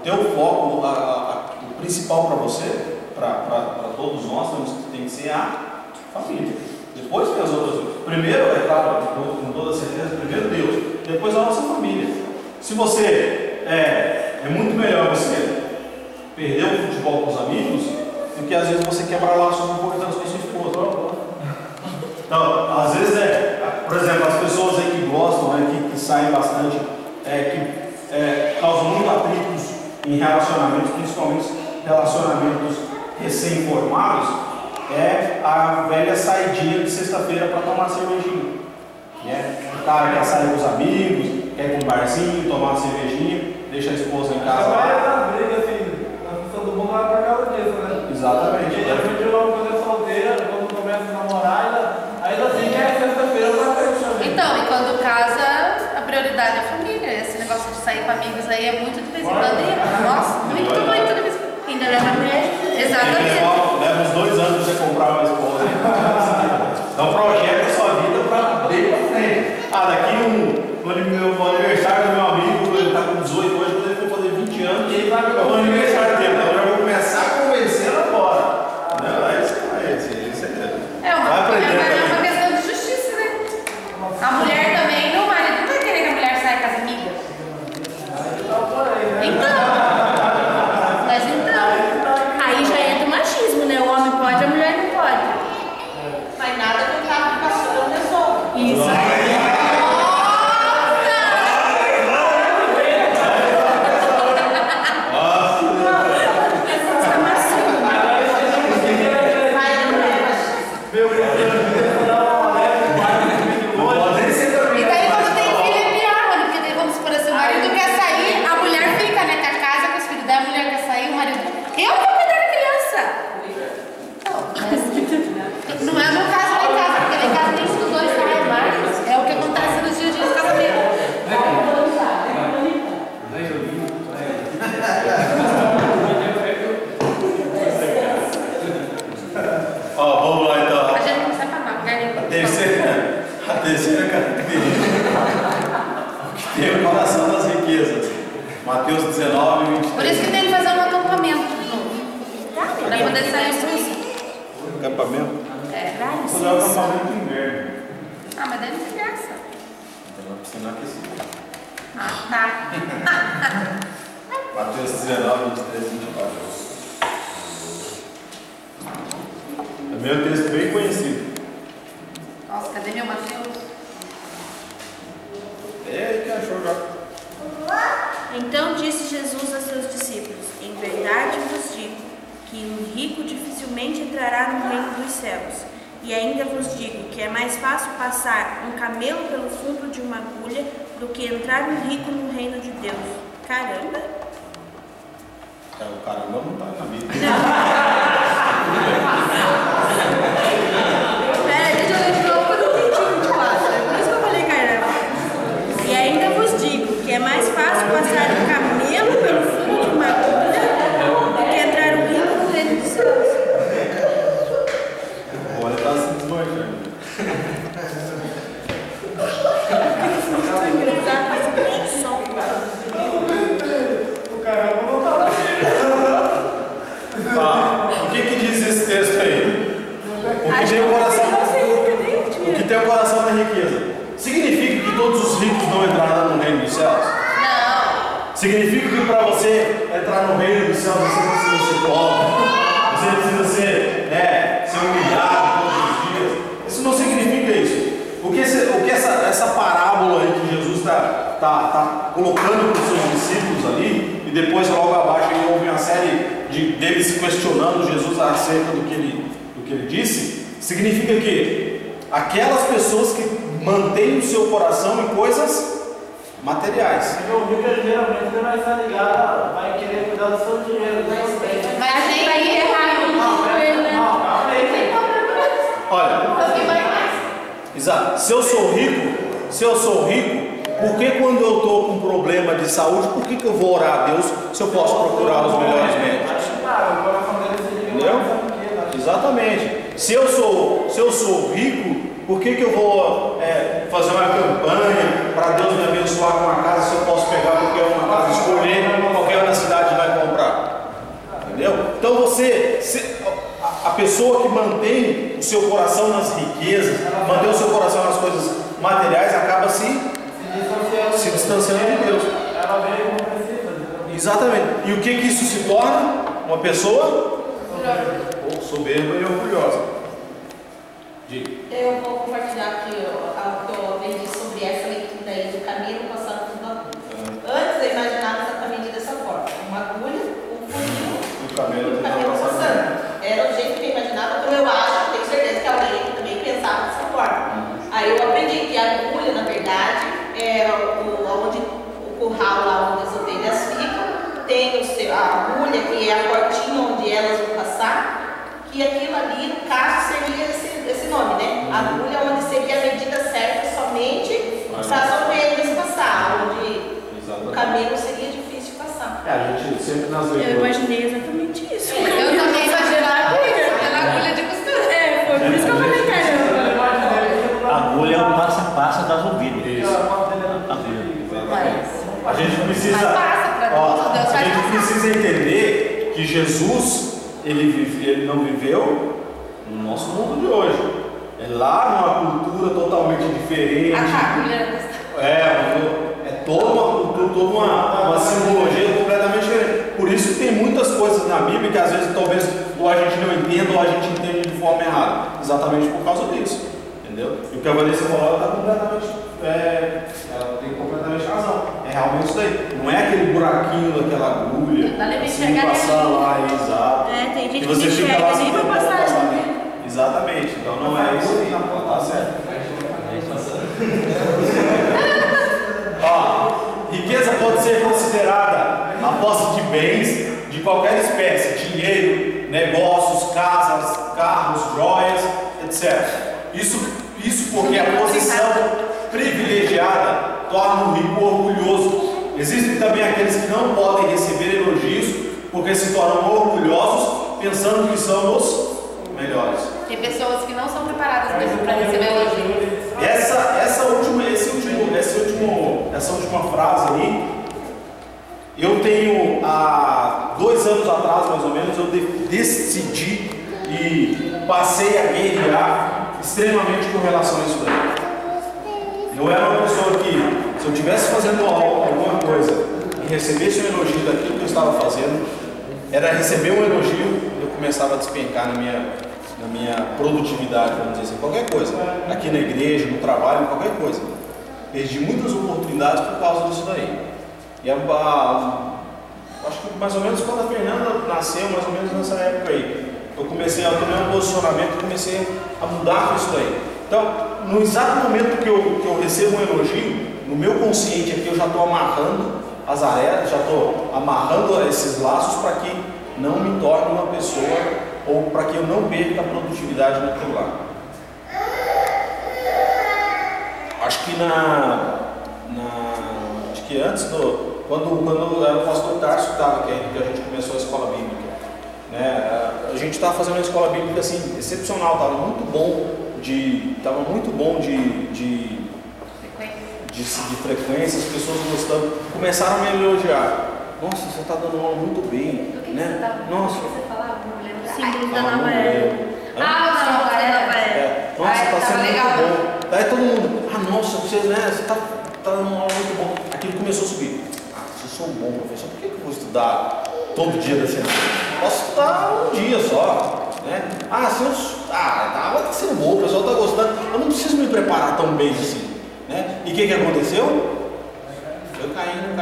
S1: teu foco, o principal para você, para todos nós, tem que ser a família. Depois vem as outras coisas. Primeiro, é claro, com toda certeza, primeiro Deus, depois a nossa família. Se você é muito melhor você perder o futebol com os amigos do que às vezes você quebrar laços importantes com a sua esposa. Então, às vezes por exemplo, as pessoas aí que gostam, que saem bastante, que causam muito atritos em relacionamentos, principalmente relacionamentos recém-formados, é a velha saidinha de sexta-feira para tomar cervejinha. O cara quer sair com os amigos, quer ir com um barzinho, tomar uma cervejinha, deixa a esposa em casa.
S2: Vai briga, filho. A função do mundo vai por causa disso, né?
S1: Exatamente.
S2: Porque geralmente quando é solteira, quando começa a namorar, ainda assim que é sexta-feira pra fechar.
S3: Então, e quando casa, a prioridade é a família. Esse negócio de sair com amigos aí é muito de vez em quando. Nossa, muito de vez em quando. Ainda leva a mulher. Exatamente.
S1: Leva uns 2 anos pra você comprar uma esposa. Então projeta a sua vida para bem pra frente. Daqui no aniversário do meu amigo, ele está com 18 hoje, quando ele for fazer 20 anos, ele vai pegar o aniversário dele. Então eu já vou começar a convencer agora.
S3: É uma questão de justiça, né? A mulher também, o marido não vai querer que a mulher saia com as amigas. Mas então.
S5: Aí já entra o machismo, né? O homem pode, a mulher não pode.
S7: Mas nada que o carro de pastor não resolve.
S5: Isso aí.
S3: Não é o meu caso lá em casa, porque lá em casa nem os dois saem mais. É o que acontece nos dias de casamento.
S1: Vamos lá então.
S3: A gente não precisa falar,
S1: A terceira característica, o que tem o coração das riquezas. Mateus 19, 23.
S3: Por isso que tem que fazer um acampamento de novo. Para poder sair os dois.
S1: Acampamento?
S3: Vamos
S1: fazer um acampamento de inverno.
S3: Mas daí não tem graça.
S1: Então vai precisar aquecer.
S3: Tá.
S1: Mateus 19, 23, 24. É meu texto bem conhecido.
S3: Nossa, cadê meu Mateus?
S1: Que achou já.
S5: Então disse Jesus a seus discípulos: em verdade vos digo que um rico dificilmente entrará no reino dos céus. E ainda vos digo que é mais fácil passar um camelo pelo fundo de uma agulha do que entrar um rico no reino de Deus. Caramba!
S1: O caramba não tá na Bíblia.
S5: Deixa eu ler de novo, eu não entendi muito fácil. É por isso que eu falei caramba. E ainda vos digo que é mais fácil passar um camelo pelo fundo de uma agulha do que entrar um rico no reino dos céus.
S1: Olha, tá se desmanchando.
S2: O caramba não tá lá.
S1: O que diz esse texto aí? O que tem o coração da riqueza. Significa que todos os ricos não entrarão no reino dos céus?
S3: Não.
S1: Significa que para você entrar no reino dos céus você precisa ser pobre, você precisa ser humilhado todos os dias. Isso não significa isso. O que essa parábola aí que Jesus está colocando para os seus discípulos ali, e depois logo abaixo aí houve uma série deles questionando Jesus acerca do que ele disse, significa que aquelas pessoas que mantêm o seu coração em coisas materiais.
S2: O rico geralmente vai estar ligado, vai querer cuidar do seu dinheiro.
S3: Mas a gente vai errar
S1: Olha, exato. Se eu sou rico, por que quando eu estou com problema de saúde, por que eu vou orar a Deus se eu posso procurar os melhores médicos? Entendeu? Exatamente. Se eu sou rico, Por que eu vou fazer uma campanha para Deus me abençoar com uma casa se eu posso pegar qualquer uma casa, escolher qualquer uma cidade e vai comprar? Entendeu? Então a pessoa que mantém o seu coração nas riquezas, mantém o seu coração nas coisas materiais, acaba se distanciando de Deus.
S2: Ela veio como precisa.
S1: Exatamente. E o que isso se torna? Uma pessoa soberba e orgulhosa. Diga.
S7: Eu vou compartilhar aqui algo que eu aprendi sobre essa leitura aí do caminho passado por uma agulha. Antes eu imaginava exatamente dessa forma: uma agulha, um funil
S1: O camelo
S7: passando. Era o jeito que eu imaginava, como eu acho, tenho certeza que alguém também pensava dessa forma. Aí eu aprendi que a agulha, na verdade, é onde o curral lá onde as ovelhas ficam, tem a agulha que é a portinha onde elas vão passar, que aquilo ali, no caso, seria esse nome, né? A agulha onde seria a medida certa somente para as ovelhas passar, onde o camelo seria difícil de passar.
S1: A gente sempre nas
S5: Eu
S1: leituras.
S5: imaginei exatamente isso.
S3: Eu também imaginava isso, pela agulha de costura.
S5: Foi por isso que eu falei, caramba.
S6: A agulha é o passo a passo das ovelhas.
S1: A gente precisa,
S3: Mas passa pra tudo, Deus
S1: a
S3: vai
S1: gente
S3: passar.
S1: precisa entender que Jesus ele não viveu no nosso mundo de hoje. É lá numa cultura totalmente diferente.
S3: A agulha era costura.
S1: É toda uma cultura, toda uma simbologia completamente diferente. Por isso que tem muitas coisas na Bíblia que às vezes talvez ou a gente não entenda ou a gente entende de forma errada. Exatamente por causa disso. Entendeu? E o que a Vanessa falou, ela tem completamente razão. É realmente isso aí. Não é aquele buraquinho daquela agulha.
S3: Dá nem pra
S1: assim,
S3: enxergar
S1: passar
S3: nem
S1: lá, exato.
S5: Tem gente
S1: E
S5: que
S1: você
S5: não
S1: fica lá
S5: enxerga
S1: assim,
S5: nem pra
S1: não
S5: passar.
S1: pode passar ali. Exatamente. Então não é isso aí. Tá certo. Ó, riqueza pode ser considerada a posse de bens de qualquer espécie: dinheiro, negócios, casas, carros, joias, etc. Isso porque a posição privilegiada torna o rico orgulhoso. Existem também aqueles que não podem receber elogios porque se tornam orgulhosos pensando que são os melhores.
S3: Tem pessoas que não são preparadas mesmo para receber elogio.
S1: Essa última frase aí, eu tenho há 2 anos atrás, mais ou menos, eu decidi e passei a guerrear extremamente com relação a isso daí. Eu era uma pessoa que, se eu estivesse fazendo alguma coisa e recebesse um elogio daquilo que eu estava fazendo, era receber um elogio, eu começava a despencar na minha produtividade, vamos dizer assim, qualquer coisa, aqui na igreja, no trabalho, qualquer coisa. Perdi muitas oportunidades por causa disso daí. E acho que mais ou menos quando a Fernanda nasceu, mais ou menos nessa época aí, eu comecei a tomar um posicionamento e comecei a mudar com isso daí. Então, no exato momento que eu recebo um elogio, no meu consciente aqui eu já estou amarrando as arestas, já estou amarrando esses laços para que não me torne uma pessoa, ou para que eu não perca a produtividade naquilo lá. Acho que acho que antes quando era o pastor Tarso que estava aqui, que a gente começou a escola bíblica, né? A gente estava fazendo uma escola bíblica assim, excepcional, estava muito bom de frequência, as pessoas gostando, começaram a me elogiar. Nossa, você está dando aula muito bem,
S3: Do que
S1: né?
S3: você tava?
S1: Nossa,
S3: Você falava? Não me lembro.
S5: Símbolo da
S1: não
S5: nova
S1: lembro.
S5: era.
S3: Ah, não,
S5: Símbolo da nova era.
S1: Nossa, está
S3: tava
S1: sendo
S3: legal.
S1: muito bom. Daí todo mundo, nossa, você está dando uma aula muito bom. Aquilo começou a subir. Se eu sou um bom professor, por que eu vou estudar todo dia da semana? Posso estudar um dia só, né? Tá sendo bom, o pessoal está gostando. Eu não preciso me preparar tão bem assim, né? E o que aconteceu? Foi caindo,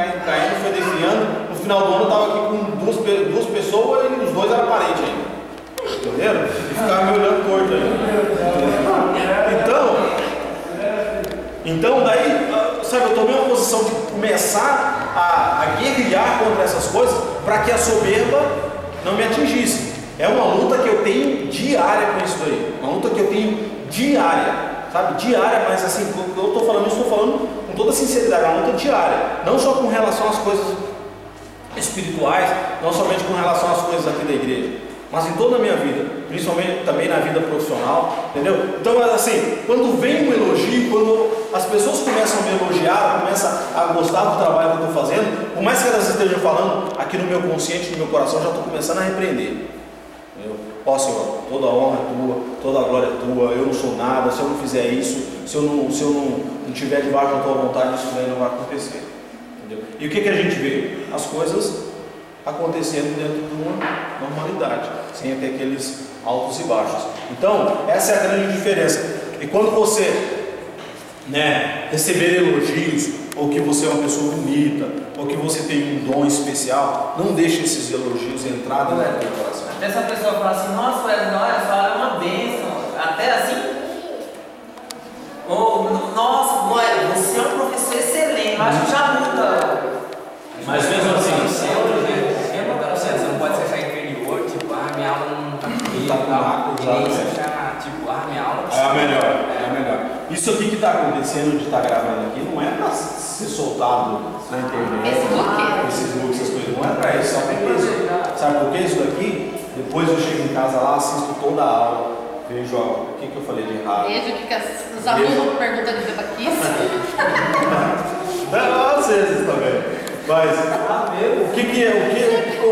S1: foi desviando. No final do ano eu estava aqui com duas pessoas e os 2 eram parentes ainda. Entenderam? E ficava me olhando torto ainda. Então daí, sabe, eu tomei uma posição de começar a guerrear contra essas coisas para que a soberba não me atingisse. É uma luta que eu tenho diária com isso daí. Uma luta que eu tenho diária, sabe? Diária, mas assim, eu estou falando com toda sinceridade, é uma luta diária. Não só com relação às coisas espirituais, não somente com relação às coisas aqui da igreja, mas em toda a minha vida, principalmente também na vida profissional, entendeu? Então, assim, quando vem um elogio, quando as pessoas começam a me elogiar, começam a gostar do trabalho que eu estou fazendo, por mais que elas estejam falando, aqui no meu consciente, no meu coração, já estou começando a repreender. Ó Senhor, toda a honra é tua, toda a glória é tua, eu não sou nada, se eu não fizer isso, se eu não estiver debaixo da tua vontade, isso daí não vai acontecer. Entendeu? E o que a gente vê? As coisas acontecendo dentro de uma normalidade, sem ter aqueles altos e baixos. Então, essa é a grande diferença. E quando você, receber elogios, ou que você é uma pessoa bonita, ou que você tem um dom especial, não deixe esses elogios entrar dentro do teu coração.
S8: Até se a pessoa fala assim, nossa, essa aula é uma bênção, até assim, nossa, você é um professor excelente, acho que já muda.
S6: Mas mesmo assim,
S8: você não pode se achar inferior, tipo, minha aula não está comigo, nem se achar, tipo, minha aula
S1: é a melhor. Isso aqui que está acontecendo, de estar gravando aqui, não é para ser soltado na internet, Facebook, essas coisas, não é para isso, sabe por quê? Sabe por que isso daqui? Depois eu chego em casa lá, assisto toda a aula, vejo o que eu falei de errado.
S3: Vejo o que os alunos perguntam de bebaquice.
S1: Não, às vezes também. Mas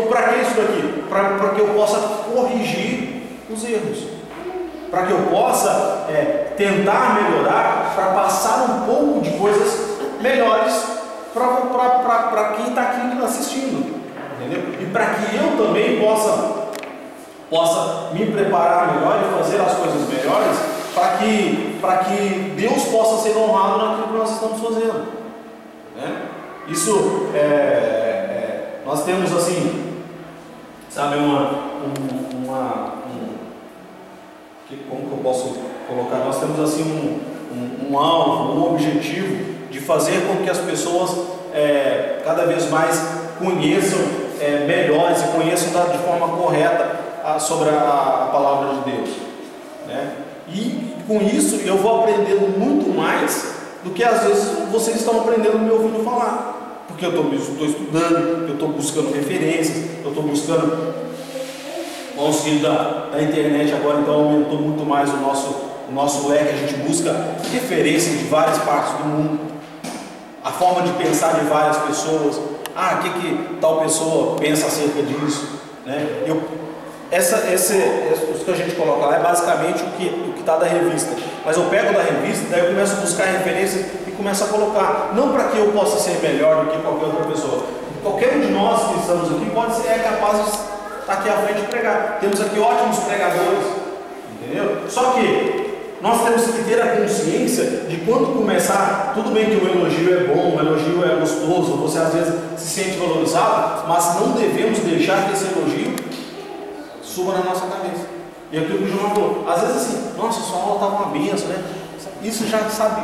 S1: para que isso daqui? Para que eu possa corrigir os erros, para que eu possa tentar melhorar, para passar um pouco de coisas melhores para quem está aqui assistindo, entendeu? E para que eu também possa me preparar melhor e fazer as coisas melhores, para que Deus possa ser honrado naquilo que nós estamos fazendo, né? Isso, nós temos assim, sabe, como que eu posso colocar? Nós temos assim um alvo, um objetivo de fazer com que as pessoas cada vez mais conheçam melhores e conheçam de forma correta sobre a palavra de Deus, né? E com isso eu vou aprendendo muito mais do que às vezes vocês estão aprendendo me ouvindo falar, porque eu estou estudando, eu estou buscando referências, eu estou buscando o auxílio da internet agora, então aumentou muito mais o nosso leque, a gente busca referências de várias partes do mundo, a forma de pensar de várias pessoas, o que tal pessoa pensa acerca disso, né? Isso que a gente coloca lá é basicamente o que está da revista, mas eu pego da revista, daí eu começo a buscar referências e começo a colocar, não para que eu possa ser melhor do que qualquer outra pessoa. Qualquer um de nós que estamos aqui é capaz de estar aqui à frente e pregar. Temos aqui ótimos pregadores, entendeu? Só que nós temos que ter a consciência de quando começar, tudo bem que o elogio é bom, o elogio é gostoso, você às vezes se sente valorizado, mas não devemos deixar que esse elogio suba na nossa cabeça. E aquilo que o João falou, às vezes assim, nossa, sua aula estava uma benção, né? Isso já sabe.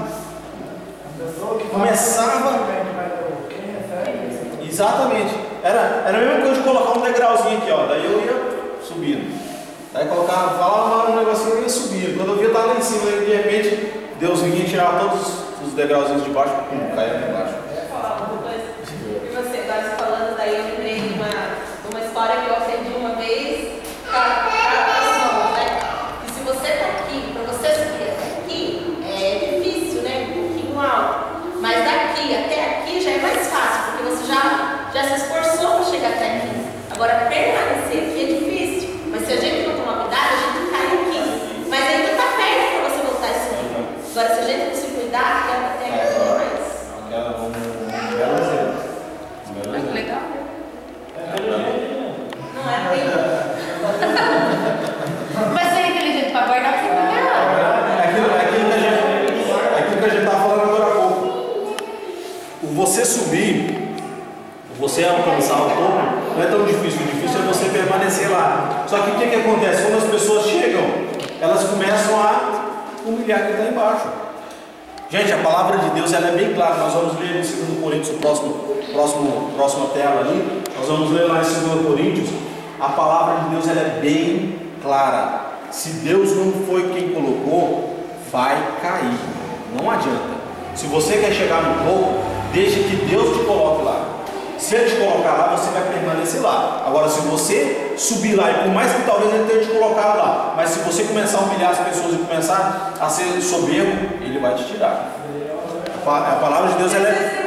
S1: Começava. Exatamente. Era a mesma coisa de colocar um degrauzinho aqui, ó. Daí eu ia subindo. Daí falava um negocinho e eu ia subindo. Quando eu via, eu estava lá em cima, e de repente Deus vinha e tirava todos os degrauzinhos de baixo e caía lá embaixo.
S7: Eu ia falar uma coisa. E você, agora falando daí, eu lembrei de uma história que eu aprendi uma vez. E se você está aqui, para você subir até aqui, é difícil, né? Um pouquinho alto. Mas daqui até aqui já é mais fácil, porque você já se esforçou para chegar até aqui. Agora, permanecer aqui é difícil. Mas se a gente não tomar cuidado, a gente cai aqui. Mas ainda está perto para você voltar a subir. Agora, se a gente não se cuidar, fica até aqui mais.
S3: Que legal.
S7: Não é bem.
S3: Mas é inteligente para guardar o que não
S1: aquilo que a gente estava falando agora há pouco. Você subir, você alcançar o topo, não é tão difícil. O difícil é você permanecer lá. Só que o que acontece? Quando as pessoas chegam, elas começam a humilhar quem está embaixo. Gente, a palavra de Deus ela é bem clara. Nós vamos ler em 2 Coríntios, próxima tela ali. Nós vamos ler lá em 2 Coríntios. A palavra de Deus ela é bem clara. Se Deus não foi quem colocou, vai cair. Não adianta. Se você quer chegar no topo, deixa que Deus te coloque lá. Se Ele te colocar lá, você vai permanecer lá. Agora, se você subir lá, e por mais que talvez ele tenha te colocado lá, mas se você começar a humilhar as pessoas e começar a ser soberbo, ele vai te tirar. A palavra de Deus, ela é...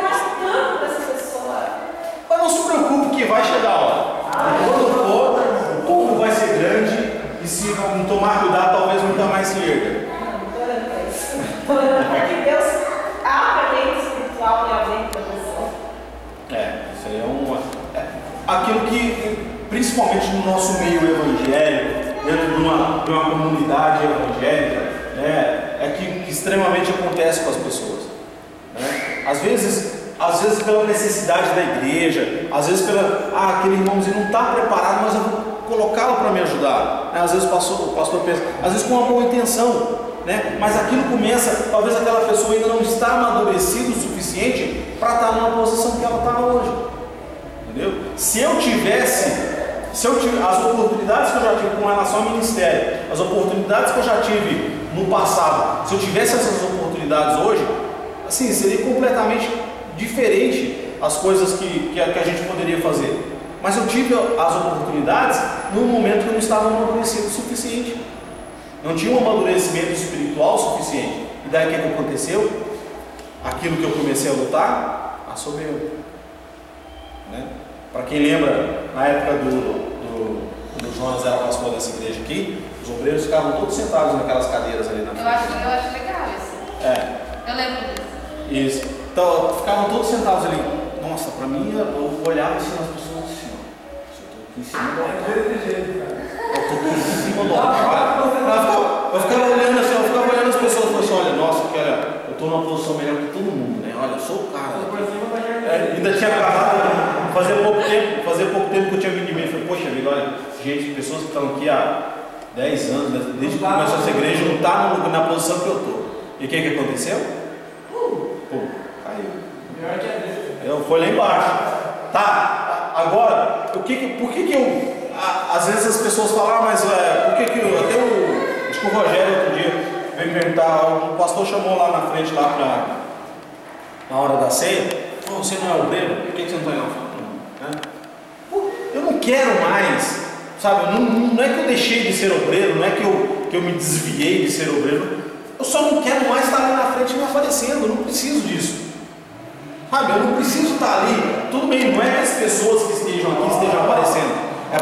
S1: Mas não se preocupe que vai chegar a hora. Quando for, o tombo vai ser grande, e se não tomar cuidado, talvez nunca mais se erga.
S7: Estou orando para que Deus abra a mente espiritual e a mente da pessoa.
S1: Isso aí é aquilo que, principalmente no nosso meio evangélico, dentro de uma comunidade evangélica, é que extremamente acontece com as pessoas. Às vezes pela necessidade da igreja, às vezes aquele irmãozinho não está preparado, mas eu vou colocá-lo para me ajudar. Às vezes o pastor pensa, às vezes com uma boa intenção, mas aquilo começa, talvez aquela pessoa ainda não está amadurecida o suficiente para estar numa posição que ela está hoje. Entendeu? Se eu tivesse as oportunidades que eu já tive com relação ao ministério, as oportunidades que eu já tive no passado, se eu tivesse essas oportunidades hoje, assim, seria completamente diferente as coisas que a gente poderia fazer. Mas eu tive as oportunidades num momento que eu não estava amadurecido o suficiente, não tinha um amadurecimento espiritual suficiente. E daí o que aconteceu? Aquilo que eu comecei a lutar, a soberba. Para quem lembra, na época do Jonas era pastor dessa igreja aqui, os obreiros ficavam todos sentados naquelas cadeiras ali na frente.
S3: Eu acho legal isso. Eu lembro disso.
S1: Isso. Então, ficavam todos sentados ali. Nossa, para mim, eu olhava assim nas pessoas assim, ó. Eu estou aqui em cima do altar. Eu estou aqui em cima do altar. Eu ficava olhando assim, eu ficava olhando as pessoas e falava assim, olha, nossa, eu estou numa posição melhor que todo mundo, né? Olha, eu sou o cara. Ainda tinha acabado, fazia pouco tempo que eu tinha vindo de mim. Eu falei, poxa, amigo, olha, gente, pessoas que estão aqui há 10 anos, desde que começou essa igreja, não está na posição que eu estou. E o que aconteceu? Caiu. Foi lá embaixo. Tá, agora, por que eu. Às vezes as pessoas falam, mas por que eu. Até acho que o Rogério outro dia veio perguntar, o pastor chamou lá na frente, lá na hora da ceia. Você não é obreiro? Por que você não está não? Eu não quero mais, sabe? Não é que eu deixei de ser obreiro, não é que eu me desviei de ser obreiro. Eu só não quero mais estar ali na frente me aparecendo, eu não preciso disso. Sabe, eu não preciso estar ali. Tudo bem, não é que as pessoas que estejam aqui estejam aparecendo. É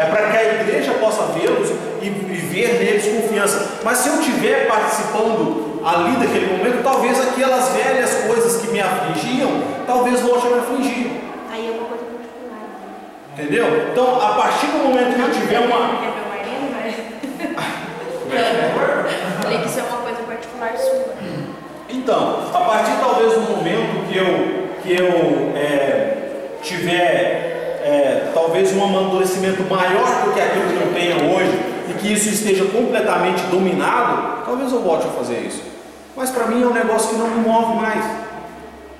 S1: para que a igreja possa vê-los e ver neles confiança. Mas se eu estiver participando ali daquele momento, talvez aquelas velhas coisas que me afligiam, talvez volte a me afligir.
S5: Aí é uma coisa particular.
S1: Entendeu? Então, a partir do momento que eu tiver uma...
S5: Falei que isso é uma coisa particular sua.
S1: Então, a partir talvez do momento que eu tiver talvez um amadurecimento maior do que aquilo que eu tenho hoje e que isso esteja completamente dominado, talvez eu volte a fazer isso. Mas para mim é um negócio que não me move mais.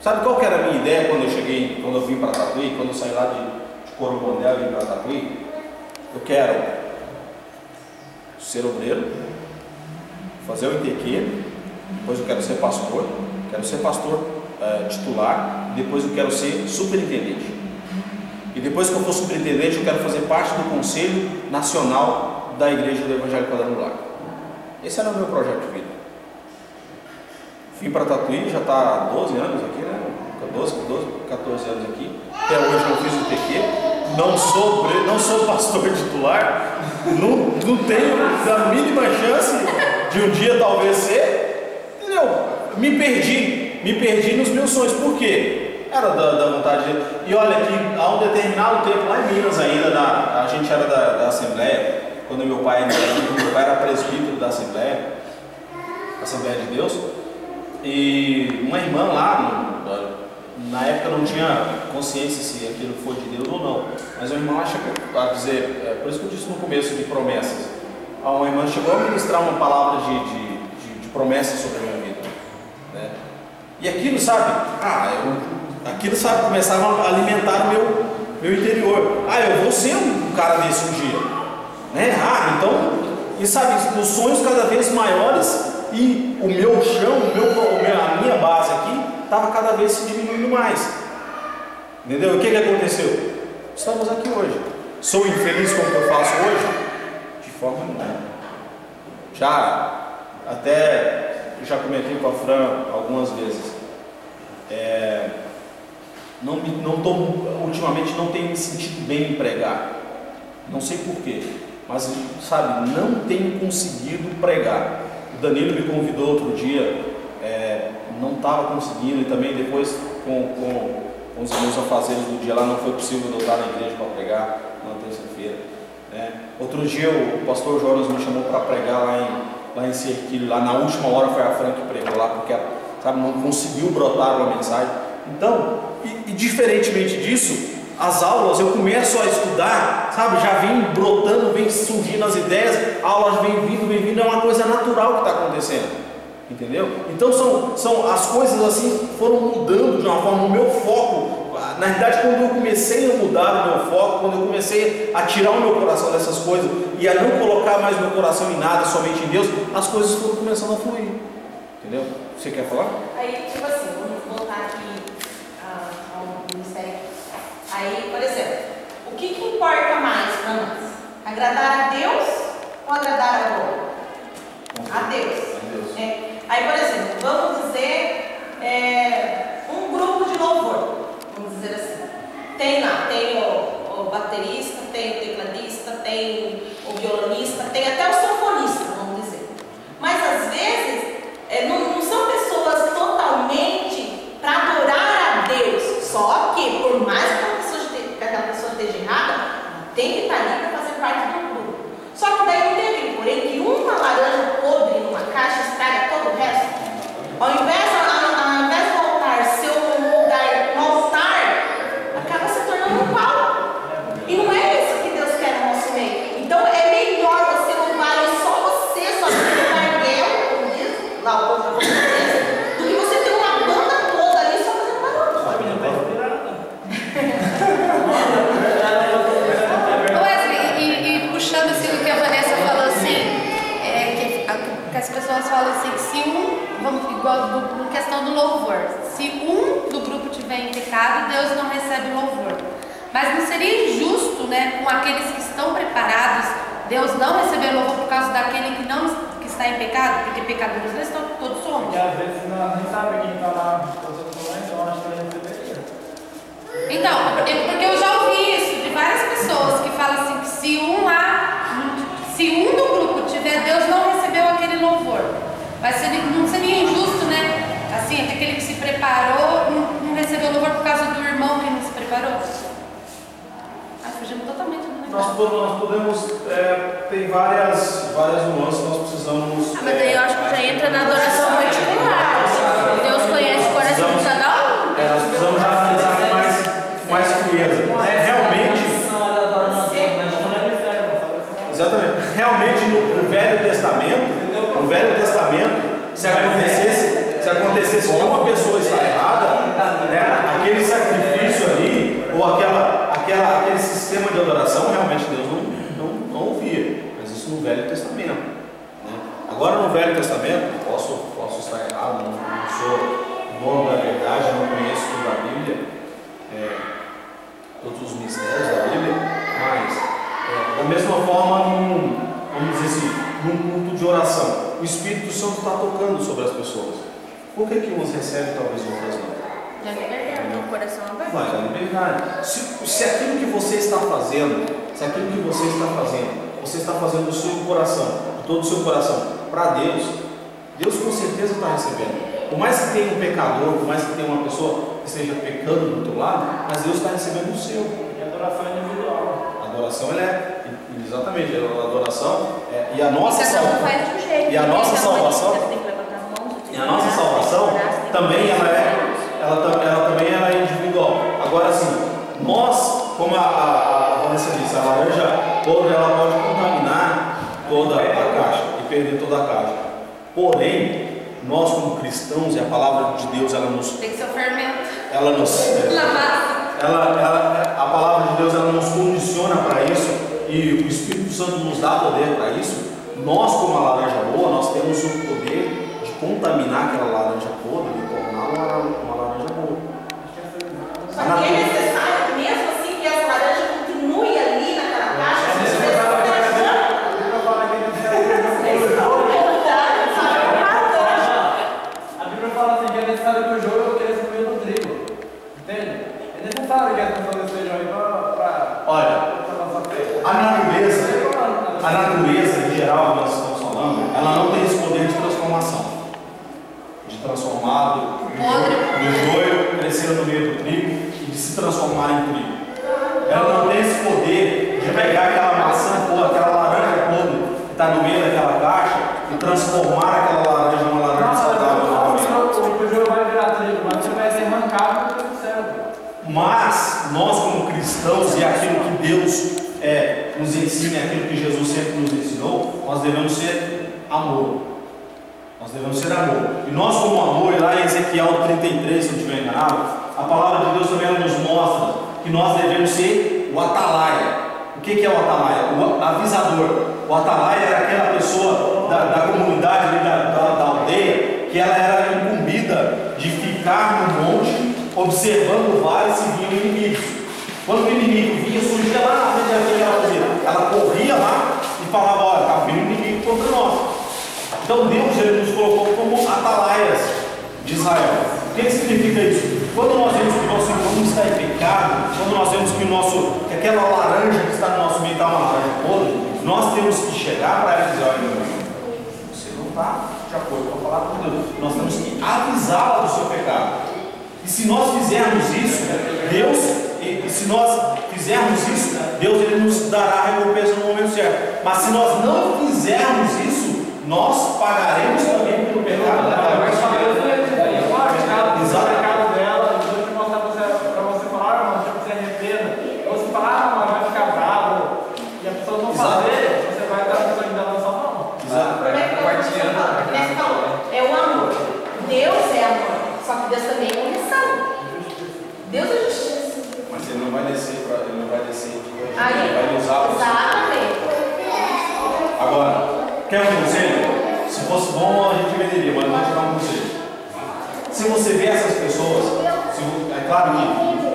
S1: Sabe qual que era a minha ideia quando eu vim para Tatuí, quando eu saí lá de Coromandel e vim para Tatuí? Eu quero ser obreiro, fazer o ITQ, depois eu quero ser pastor titular, depois eu quero ser superintendente. E depois que eu for superintendente, eu quero fazer parte do Conselho Nacional da Igreja do Evangelho Quadrangular. Esse era o meu projeto de vida. Vim para Tatuí, já está há 12 anos aqui, né? 14 anos aqui. Até hoje não fiz o ITQ, não sou pastor titular, não tenho a mínima chance de um dia talvez ser, entendeu? Me perdi nos meus sonhos. Por quê? Era da vontade dele. E olha que há um determinado tempo lá em Minas ainda, a gente era da Assembleia, quando meu pai era presbítero da Assembleia de Deus, e uma irmã lá, na época não tinha consciência se aquilo foi de Deus ou não, mas uma irmã chegou a dizer, por isso que eu disse no começo de promessas, uma irmã chegou a ministrar uma palavra de promessas sobre a minha vida, né? E aquilo, começava a alimentar o meu interior. Eu vou ser um cara desse um dia, né? Então, e sabe, os sonhos cada vez maiores e o meu chão, a minha base aqui estava cada vez se diminuindo mais. Entendeu? O que aconteceu? Estamos aqui hoje. Sou infeliz com o que eu faço hoje? De forma nenhuma. Já comentei com a Fran algumas vezes. Ultimamente não tenho me sentido bem em pregar. Não sei porquê, mas sabe, não tenho conseguido pregar. O Danilo me convidou outro dia, não estava conseguindo, e também depois com os meus afazeres do dia lá não foi possível eu estar na igreja para pregar na terça-feira. Outro dia o pastor Jonas me chamou para pregar lá em Cerquilho, lá na última hora foi a Fran que pregou lá, porque sabe, não conseguiu brotar uma mensagem. Então, e diferentemente disso, as aulas eu começo a estudar, sabe, já vem brotando, vem surgindo as ideias, a aula vem vindo, é uma coisa natural que está acontecendo, entendeu? Então são as coisas assim foram mudando de uma forma, o meu foco, na verdade quando eu comecei a mudar o meu foco, quando eu comecei a tirar o meu coração dessas coisas e a não colocar mais meu coração em nada, somente em Deus, as coisas foram começando a fluir, entendeu? Você quer falar?
S7: Aí, tipo assim, vamos voltar aqui ao ministério. Aí, por exemplo, o que importa mais para nós? Agradar a Deus ou agradar ao povo? A Deus. Aí, por exemplo, vamos dizer um grupo de louvor, vamos dizer assim. Tem lá, tem o baterista, tem o tecladista, tem o violonista, tem até o sanfonista, vamos dizer. Mas às vezes não são pessoas totalmente para adorar a Deus, só que por mais que aquela pessoa esteja errada, tem que estar ali para fazer parte do grupo. Só que daí não tem aquele porém que uma laranja podre numa caixa estraga todo o resto. Ao invés do altar ser um lugar, um altar, acaba se tornando um pau. E não é isso que Deus quer no nosso meio. Então é melhor você louvar só você, só você larguel, como diz lá o povo japonês, do que você ter uma banda toda ali só fazendo barulho.
S3: Puxando assim o que a Vanessa falou assim, que as pessoas falam assim, que se igual na questão do louvor, se um do grupo tiver em pecado, Deus não recebe louvor. Mas não seria injusto, né, com aqueles que estão preparados, Deus não receber louvor por causa daquele que está em pecado, porque pecadores nós todos somos.
S2: E às vezes nem sabe quem está lá, então acho que ele receberia.
S3: Então, porque eu já ouvi isso de várias pessoas que falam assim, que se um do grupo tiver, Deus não recebeu aquele louvor. Mas não seria injusto, né? Assim, aquele que se preparou não recebeu louvor por causa do irmão que não se preparou. Fugimos totalmente do negócio.
S1: Nós podemos, tem várias nuances, nós precisamos...
S5: Mas daí eu acho que já entra na adoração particular. Deus conhece o coração de cada um.
S1: Nós precisamos já analisar com mais frieza. Realmente... Exatamente. Realmente no Velho Testamento, se acontecesse que uma pessoa está errada, né, aquele sacrifício ali, ou aquele sistema de adoração, realmente Deus não ouvia. Mas isso no Velho Testamento. Né? Agora no Velho Testamento, posso estar errado, não sou dono da verdade, não conheço toda a Bíblia, todos os mistérios da Bíblia, mas da mesma forma, vamos dizer assim, num culto de oração, o Espírito Santo está tocando sobre as pessoas. Por que uns recebem, talvez outras não?
S5: Já liberdade, o coração aberto.
S1: Vai, da liberdade. Se aquilo que você está fazendo, você está fazendo do seu coração, de todo o seu coração, para Deus com certeza está recebendo. Por mais que tenha um pecador, por mais que tenha uma pessoa que esteja pecando do teu lado, mas Deus está recebendo o seu.
S2: E a adoração é individual.
S1: A adoração exatamente, a adoração e a nossa
S5: salvação faz de um jeito.
S1: E a nossa salvação, também ela também é individual. Agora sim, nós, como a Vanessa disse, a laranja podre ela pode contaminar toda a caixa e perder toda a caixa. Porém, nós como cristãos e a palavra de Deus ela nos
S3: tem que ser o fermento.
S1: A palavra de Deus ela nos condiciona para isso e o Espírito Santo nos dá poder para isso. Nós como a laranja boa, nós temos o poder de contaminar aquela laranja podre e torná-la uma laranja boa.
S7: Só que é necessário mesmo assim que essa laranja continue ali naquela
S1: transformação. De transformar do joio, crescer no meio do trigo e de se transformar em trigo. Ela não tem esse poder de pegar aquela maçã podre, aquela laranja podre que está no meio daquela caixa e transformar aquela laranja numa laranja saudável novamente.
S2: O joio vai virar trigo, mas você vai ser arrancado do céu.
S1: Mas nós, como cristãos, e aquilo que Deus nos ensina, aquilo que Jesus sempre nos ensinou, nós devemos ser amor. Nós devemos ser amor. E nós, como amor, e lá em Ezequiel 33, se eu não estiver enganado, a palavra de Deus também nos mostra que nós devemos ser o atalaia. O que é o atalaia? O avisador. O atalaia era aquela pessoa da comunidade, da aldeia, que ela era incumbida de ficar no monte, observando o vale se vinham inimigos. Quando o inimigo vinha, surgia lá na frente daquele que ela fazia. Ela corria lá e falava: olha, está vindo um inimigo contra nós. Então Deus, ele nos colocou como atalaias de Israel. O que significa isso? Quando nós vemos que o nosso irmão está em pecado, quando nós vemos que aquela laranja que está no nosso meio está uma laranja podre, nós temos que chegar para ela e dizer: olha, meu irmão, você não está de acordo com a palavra de Deus. Nós temos que avisá-la do seu pecado. E se nós fizermos isso, Deus ele nos dará a recompensa no momento certo. Mas se nós não fizermos isso, nós pagaremos também pelo pecado daquela pessoa. Exato.
S7: Deus também é correção. Deus é justiça.
S1: Mas ele não vai descer
S7: Aí,
S1: ele vai usar você.
S7: Exatamente.
S1: Agora, quer um conselho? Se fosse bom, a gente venderia, mas não vou te dar um conselho. Se você vê essas pessoas, é claro que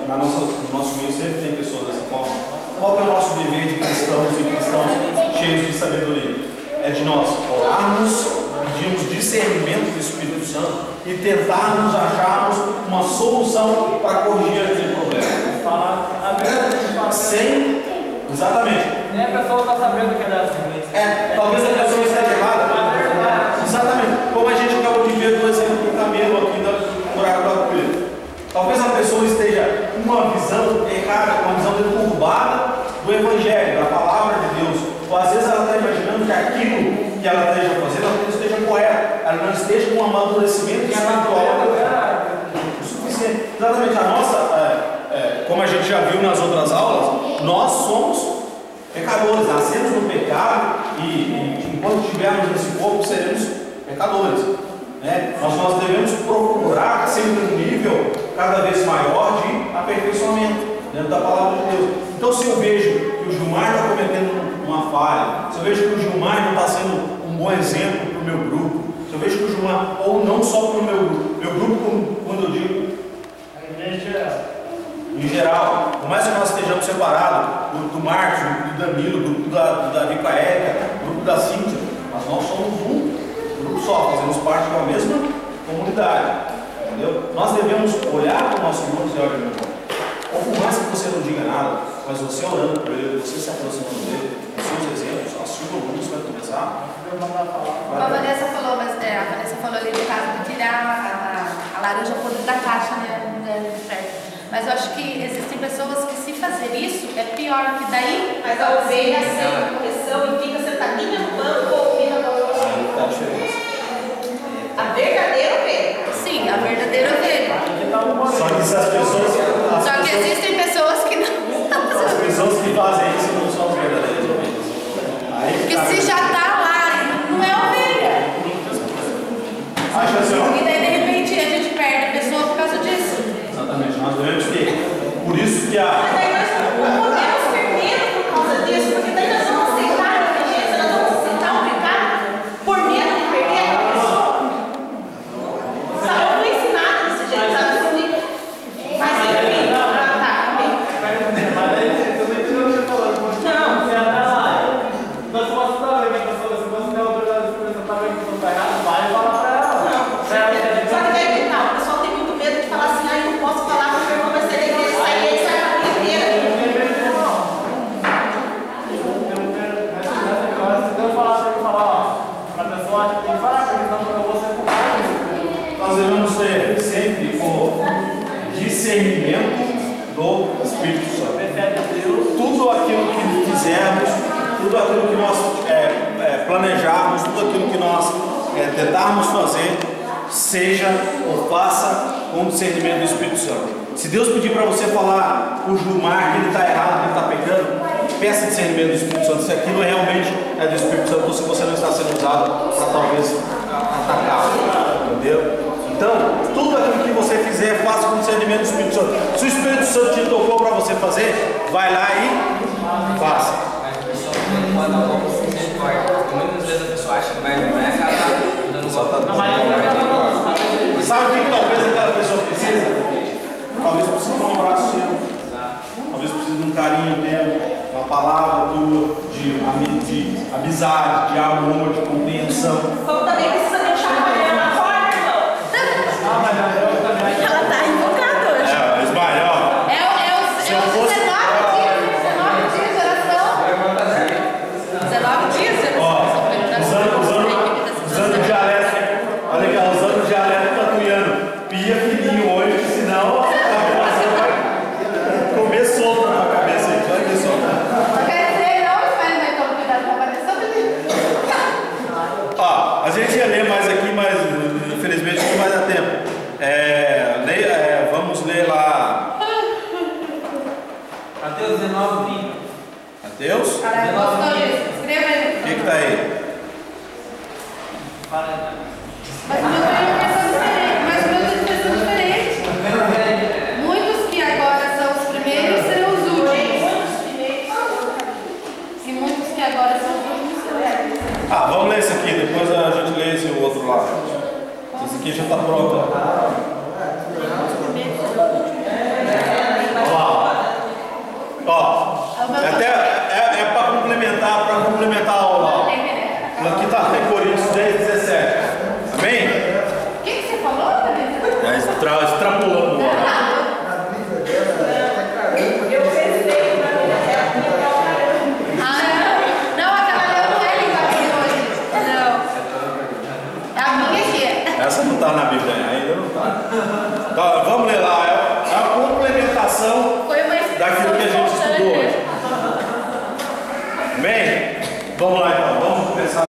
S1: no nosso meio sempre tem pessoas dessa forma. Qual é o nosso dever de cristãos e cristãos cheios de sabedoria? É de nós orarmos, pedirmos discernimento do Espírito Santo e tentarmos acharmos uma solução para corrigir aquele problema. Sem, exatamente.
S2: Nem a pessoa está sabendo que ela é assim.
S1: Talvez a pessoa esteja errada. Exatamente. Como a gente acabou de ver do exemplo do camelo aqui do buraco da agulha. Talvez a pessoa esteja com uma visão errada, uma visão deturbada do Evangelho, da palavra de Deus. Ou às vezes ela está imaginando que aquilo que ela esteja fazendo, ela não esteja correta, ela não esteja com um amadurecimento espiritual o suficiente. Exatamente, a nossa, como a gente já viu nas outras aulas, nós somos pecadores, nascemos no pecado e enquanto estivermos nesse corpo seremos pecadores. Né? Nós devemos procurar sempre um nível cada vez maior de aperfeiçoamento dentro da palavra de Deus. Então, se eu vejo que o Gilmar está cometendo uma falha, se eu vejo que o Gilmar não está sendo um bom exemplo para o meu grupo, se eu vejo que o Gilmar, ou não só para o meu grupo, quando eu digo em geral, por mais que nós estejamos separados, o grupo do Marcos, o grupo do Danilo, o grupo do Davi com a Érica, o grupo da Cíntia, mas nós somos um grupo só, fazemos parte da mesma comunidade. Entendeu? Nós devemos olhar para o nosso irmão e dizer: olha, meu irmão, ou por mais que você não diga nada, mas você orando por ele, você se aproximando dele, os seus exemplos, a sua luz vai começar.
S3: A Vanessa falou, ali do caso de tirar a laranja podre da caixa, né? Certo. Mas eu acho que existem pessoas que, se fazer isso, é pior, que daí.
S7: Mas a ovelha sem correção e fica sentadinha no banco ouvindo a voz.
S1: Aí está a diferença.
S7: A verdadeira ovelha.
S3: Sim, a verdadeira ovelha.
S1: Só que se as pessoas.
S3: Só que existem pessoas que não.
S1: As pessoas que fazem isso não são as verdadeiras ovelhas.
S3: Porque se já está lá, não é ovelha.
S1: Acho assim,
S3: E daí, de repente, a gente perde a pessoa por causa disso.
S1: exatamente, nós devemos ter. Por isso que a.
S7: Mas daí nós não podemos ter medo por causa disso, porque daí nós vamos aceitar a obediência, nós vamos aceitar o pecado por medo de perder
S1: discernimento do Espírito Santo. Tudo aquilo que fizermos, tudo aquilo que nós planejarmos, tudo aquilo que nós tentarmos fazer, seja ou faça com discernimento do Espírito Santo. Se Deus pedir para você falar o Gilmar que ele está errado, que ele está pecando, peça discernimento do Espírito Santo, se aquilo realmente é do Espírito Santo ou se você não está sendo usado para talvez atacar, entendeu? Então, tudo aquilo que você fizer, faça com discernimento do Espírito Santo. Se o Espírito Santo te tocou para você fazer, vai lá e faça.
S8: Mas a pessoa pode dar um pouco de misericórdia, porque muitas vezes a pessoa acha que vai acabar dando volta.
S1: Sabe o que talvez aquela pessoa precisa? Talvez precise de um abraço seu. Talvez precise de um carinho teu, uma palavra tua de amizade, de amor, de compreensão.
S7: Como também precisa deixar a mulher na porta, irmão.
S5: Ela tá invocada hoje.
S1: Ismael, ó.
S3: É os 19 dias de oração. 19 dias de oração.
S1: Usando dialeto, olha aqui, usando dialeto tatuiano. Pia fininho hoje, senão vai comer solto na tua cabeça aí. Vai ver solto.
S3: Não quer dizer, não, Ismael, vai tomar cuidado com a apareção dele.
S1: Ó, a gente ia ler mais aqui, mas infelizmente não vai dar tempo. Vamos ler lá.
S2: Mateus 19, 30.
S1: Mateus?
S3: Caralho, gostou disso? Escreva aí.
S1: O que está aí?
S3: Mas o meu tem expressão diferente. Muitos que agora são os primeiros serão os últimos. E muitos que agora são os últimos serão.
S1: Vamos ler esse aqui, depois a gente lê esse outro lá. Esse aqui já está pronto. Ó, até é para complementar a aula. Aqui está em Coríntios 10, 17. Amém?
S3: O que você falou, David?
S1: Extrapolando.
S3: Não, aquela leão não é língua hoje. Não. É a minha aqui.
S1: Essa não está na Bíblia, ainda não está. Então, vamos ler lá. É a complementação daquilo que a gente estudou hoje. Amém? Vamos lá então, vamos começar.